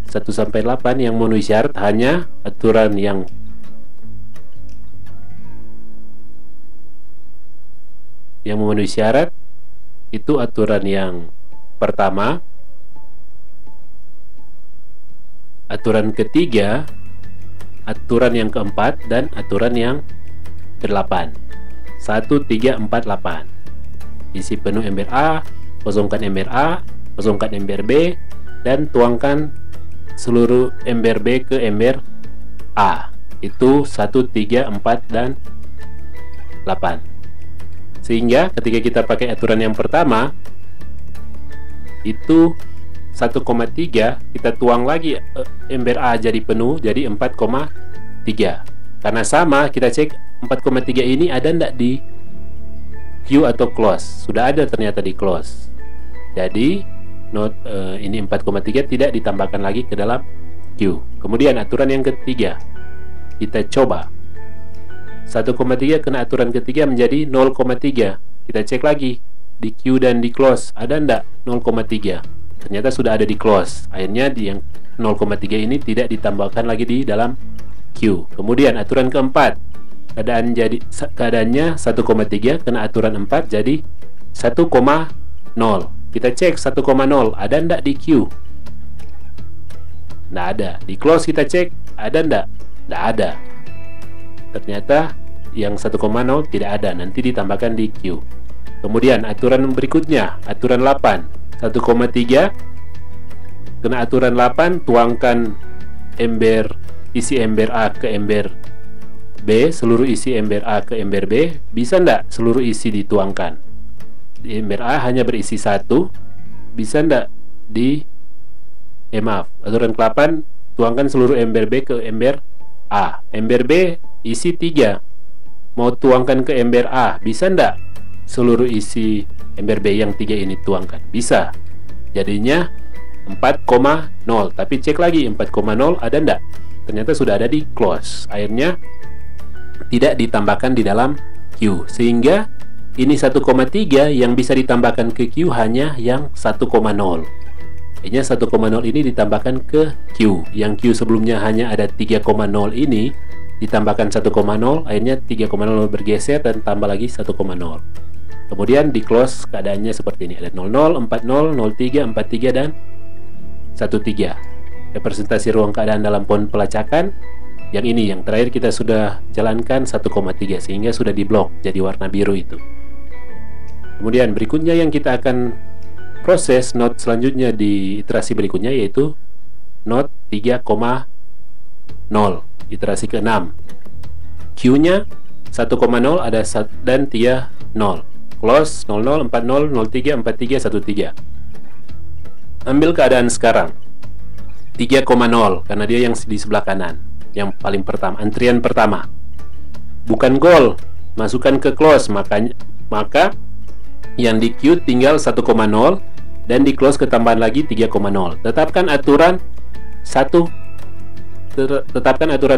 1 sampai 8 yang memenuhi syarat hanya aturan yang memenuhi syarat itu aturan yang pertama, aturan ketiga, aturan yang keempat, dan aturan yang ke-8. 1, 3, 4, 8. Isi penuh ember A, kosongkan ember A, kosongkan ember B, dan tuangkan seluruh ember B ke ember A. Itu 1, 3, 4, dan 8. Sehingga ketika kita pakai aturan yang pertama, itu 1,3, kita tuang lagi ember A jadi penuh, jadi 4,3. Karena sama, kita cek 4,3 ini ada ndak di Q atau close. Sudah ada ternyata di close. Jadi ini 4,3 tidak ditambahkan lagi ke dalam Q. Kemudian aturan yang ketiga, kita coba 1,3 kena aturan ketiga menjadi 0,3. Kita cek lagi di Q dan di close, ada ndak 0,3. Ternyata sudah ada di close. Akhirnya di yang 0,3 ini tidak ditambahkan lagi di dalam Q. Kemudian aturan keempat, keadaannya 1,3 kena aturan 4 jadi 1,0. Kita cek 1,0 ada ndak di Q? Nggak ada. Di close kita cek ada ndak? Nggak ada. Ternyata yang 1,0 tidak ada, nanti ditambahkan di Q. Kemudian aturan berikutnya, aturan 8, 1,3 kena aturan 8, tuangkan isi ember A ke ember B, seluruh isi ember A ke ember B. Bisa ndak seluruh isi dituangkan? Di ember A hanya berisi 1, bisa ndak maaf, aturan ke-8, tuangkan seluruh ember B ke ember A. Ember B isi 3, mau tuangkan ke ember A, bisa ndak seluruh isi ember B yang 3 ini tuangkan? Bisa. Jadinya 4,0. Tapi cek lagi 4,0 ada ndak? Ternyata sudah ada di close. Akhirnya tidak ditambahkan di dalam Q. Sehingga ini 1,3 yang bisa ditambahkan ke Q hanya yang 1,0. Akhirnya 1,0 ini ditambahkan ke Q. Yang Q sebelumnya hanya ada 3,0 ini ditambahkan 1,0, akhirnya 3,0 bergeser dan tambah lagi 1,0. Kemudian di close keadaannya seperti ini, ada 00, 40, 03, 43, dan 13. Representasi ruang keadaan dalam pohon pelacakan yang ini, yang terakhir kita sudah jalankan 1,3 sehingga sudah diblok jadi warna biru itu. Kemudian berikutnya yang kita akan proses node selanjutnya di iterasi berikutnya, yaitu node 3,0, iterasi ke-6. Q-nya 1,0 ada dan 0. Close 00, 40, 03, 43, 13. Ambil keadaan sekarang 3,0 karena dia yang di sebelah kanan, yang paling pertama, antrian pertama. Bukan goal, masukkan ke close, maka yang di Q tinggal 1,0 dan di close ketambahan lagi 3,0. Tetapkan aturan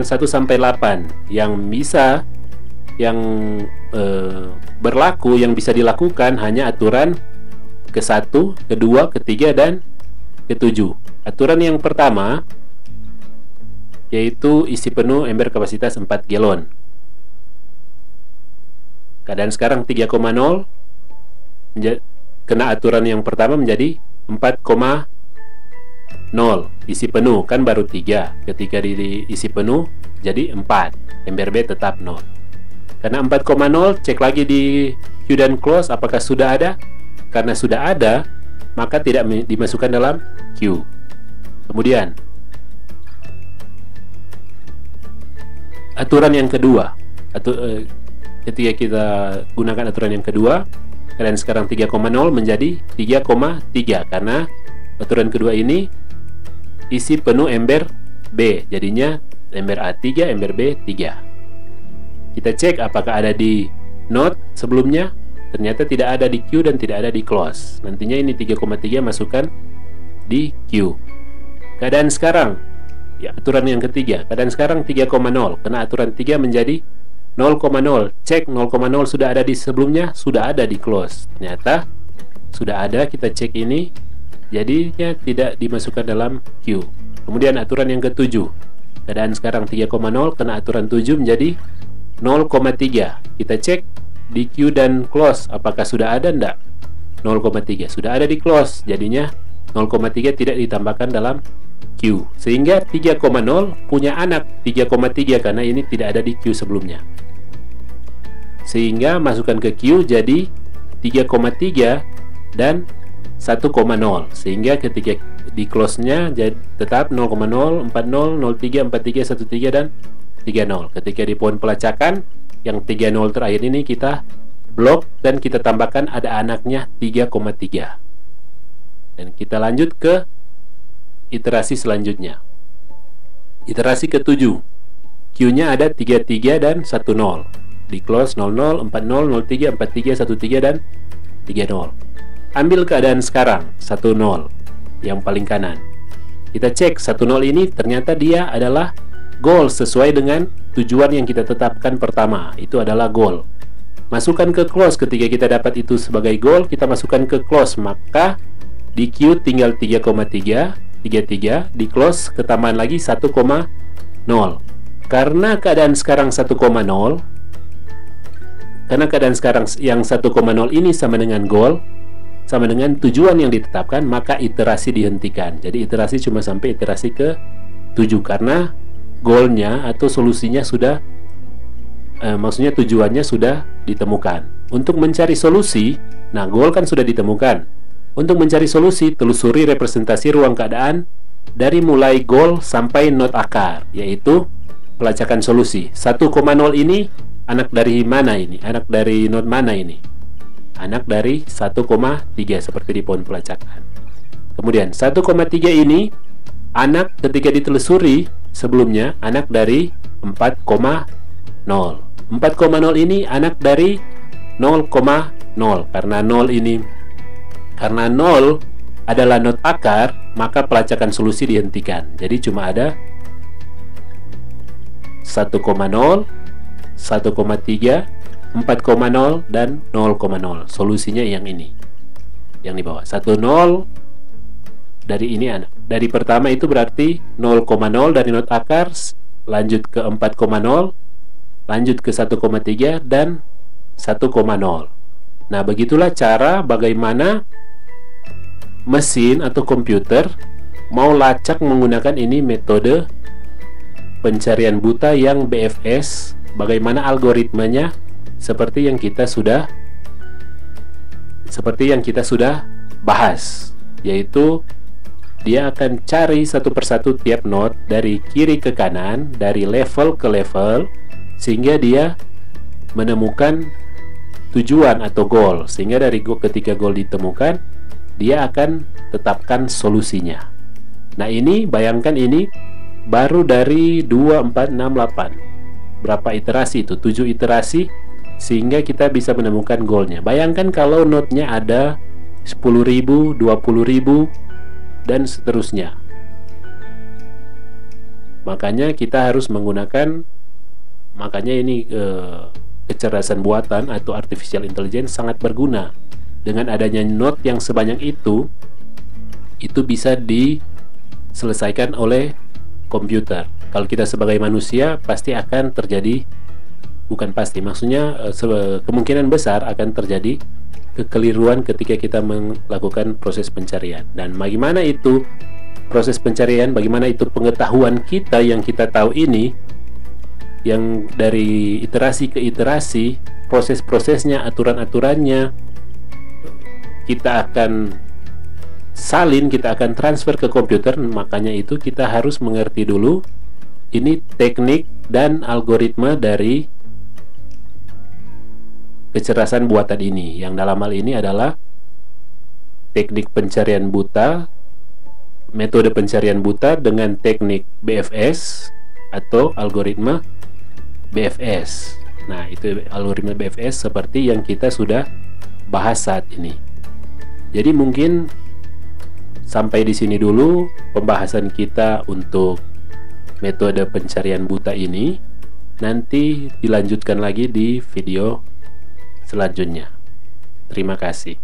1 sampai 8 yang bisa berlaku, yang bisa dilakukan hanya aturan ke-1, ke-2, ke-3, dan ke-7. Aturan yang pertama yaitu isi penuh ember kapasitas 4 galon. Keadaan sekarang 3,0 kena aturan yang pertama menjadi 4,0 isi penuh, kan baru 3. Ketika diisi penuh jadi 4, ember B tetap 0. Karena 4,0, cek lagi di Q dan close apakah sudah ada. Karena sudah ada, maka tidak dimasukkan dalam Q. Kemudian aturan yang kedua, ketika kita gunakan aturan yang kedua, keadaan sekarang 3,0 menjadi 3,3 karena aturan kedua ini isi penuh ember B, jadinya ember A3, ember B3. Kita cek apakah ada di node sebelumnya. Ternyata tidak ada di Q dan tidak ada di close. Nantinya ini 3,3 masukkan di Q. Keadaan sekarang, ya aturan yang ketiga, keadaan sekarang 3,0 karena aturan 3 menjadi 0,0. Cek 0,0 sudah ada di sebelumnya, sudah ada di close. Ternyata sudah ada, kita cek ini, jadinya tidak dimasukkan dalam Q. Kemudian aturan yang ke-7, keadaan sekarang 3,0 kena aturan 7 menjadi 0,3. Kita cek di Q dan close apakah sudah ada enggak. 0,3 sudah ada di close, jadinya 0,3 tidak ditambahkan dalam Q, sehingga 3,0 punya anak 3,3 karena ini tidak ada di Q sebelumnya, sehingga masukkan ke Q jadi 3,3 dan 1,0, sehingga ketika di close nya tetap 0,0, 40, 03, 43, 13 dan 30. Ketika di pohon pelacakan yang 30 terakhir ini kita blok dan kita tambahkan ada anaknya 3,3. Dan kita lanjut ke iterasi selanjutnya. Iterasi ke-7. Q-nya ada 33 dan 10. Di close 00, 40, 03, 43, 13 dan 30. Ambil keadaan sekarang 10 yang paling kanan. Kita cek 10 ini ternyata dia adalah goal sesuai dengan tujuan yang kita tetapkan pertama. Itu adalah goal. Masukkan ke close ketika kita dapat itu sebagai goal, kita masukkan ke close, maka di Q tinggal 3,3, 33, di close ketambahan lagi 1,0. Karena keadaan sekarang 1,0, karena keadaan sekarang yang 1,0 ini sama dengan goal, sama dengan tujuan yang ditetapkan, maka iterasi dihentikan. Jadi iterasi cuma sampai iterasi ke 7 karena goalnya atau solusinya sudah maksudnya tujuannya sudah ditemukan. Untuk mencari solusi, nah goal kan sudah ditemukan. Untuk mencari solusi, telusuri representasi ruang keadaan dari mulai goal sampai not akar, yaitu pelacakan solusi. 1,0 ini anak dari mana ini? Anak dari not mana ini? Anak dari 1,3 seperti di pohon pelacakan. Kemudian 1,3 ini anak ketika ditelusuri sebelumnya anak dari 4,0. 4,0 ini anak dari 0,0 karena 0 ini karena 0 adalah not akar, maka pelacakan solusi dihentikan. Jadi cuma ada 1,0, 1,3, 4,0 dan 0,0. Solusinya yang ini, yang di bawah. 1,0 dari ini anak. Dari pertama itu berarti 0,0 dari not akar, lanjut ke 4,0, lanjut ke 1,3 dan 1,0. Nah, begitulah cara bagaimana mesin atau komputer mau lacak menggunakan ini metode pencarian buta yang BFS. Bagaimana algoritmanya seperti yang kita sudah bahas, yaitu dia akan cari satu persatu tiap node dari kiri ke kanan, dari level ke level, sehingga dia menemukan tujuan atau goal, sehingga dari ketika goal ditemukan dia akan tetapkan solusinya. Nah, ini bayangkan ini baru dari 2, 4, 6, 8. Berapa iterasi itu? 7 iterasi sehingga kita bisa menemukan goalnya. Bayangkan kalau node-nya ada 10.000, 20.000 dan seterusnya. Makanya kita harus menggunakan, makanya ini kecerdasan buatan atau artificial intelligence sangat berguna. Dengan adanya node yang sebanyak itu bisa diselesaikan oleh komputer. Kalau kita sebagai manusia pasti akan terjadi, bukan pasti, maksudnya kemungkinan besar akan terjadi kekeliruan ketika kita melakukan proses pencarian. Dan bagaimana itu proses pencarian, bagaimana itu pengetahuan kita yang kita tahu ini, yang dari iterasi ke iterasi, proses-prosesnya, aturan-aturannya, kita akan salin, kita akan transfer ke komputer. Makanya itu kita harus mengerti dulu ini teknik dan algoritma dari kecerdasan buatan ini, yang dalam hal ini adalah teknik pencarian buta, metode pencarian buta dengan teknik BFS atau algoritma BFS. Nah, itu algoritma BFS seperti yang kita sudah bahas saat ini. Jadi mungkin sampai di sini dulu pembahasan kita untuk metode pencarian buta ini. Nanti dilanjutkan lagi di video selanjutnya. Terima kasih.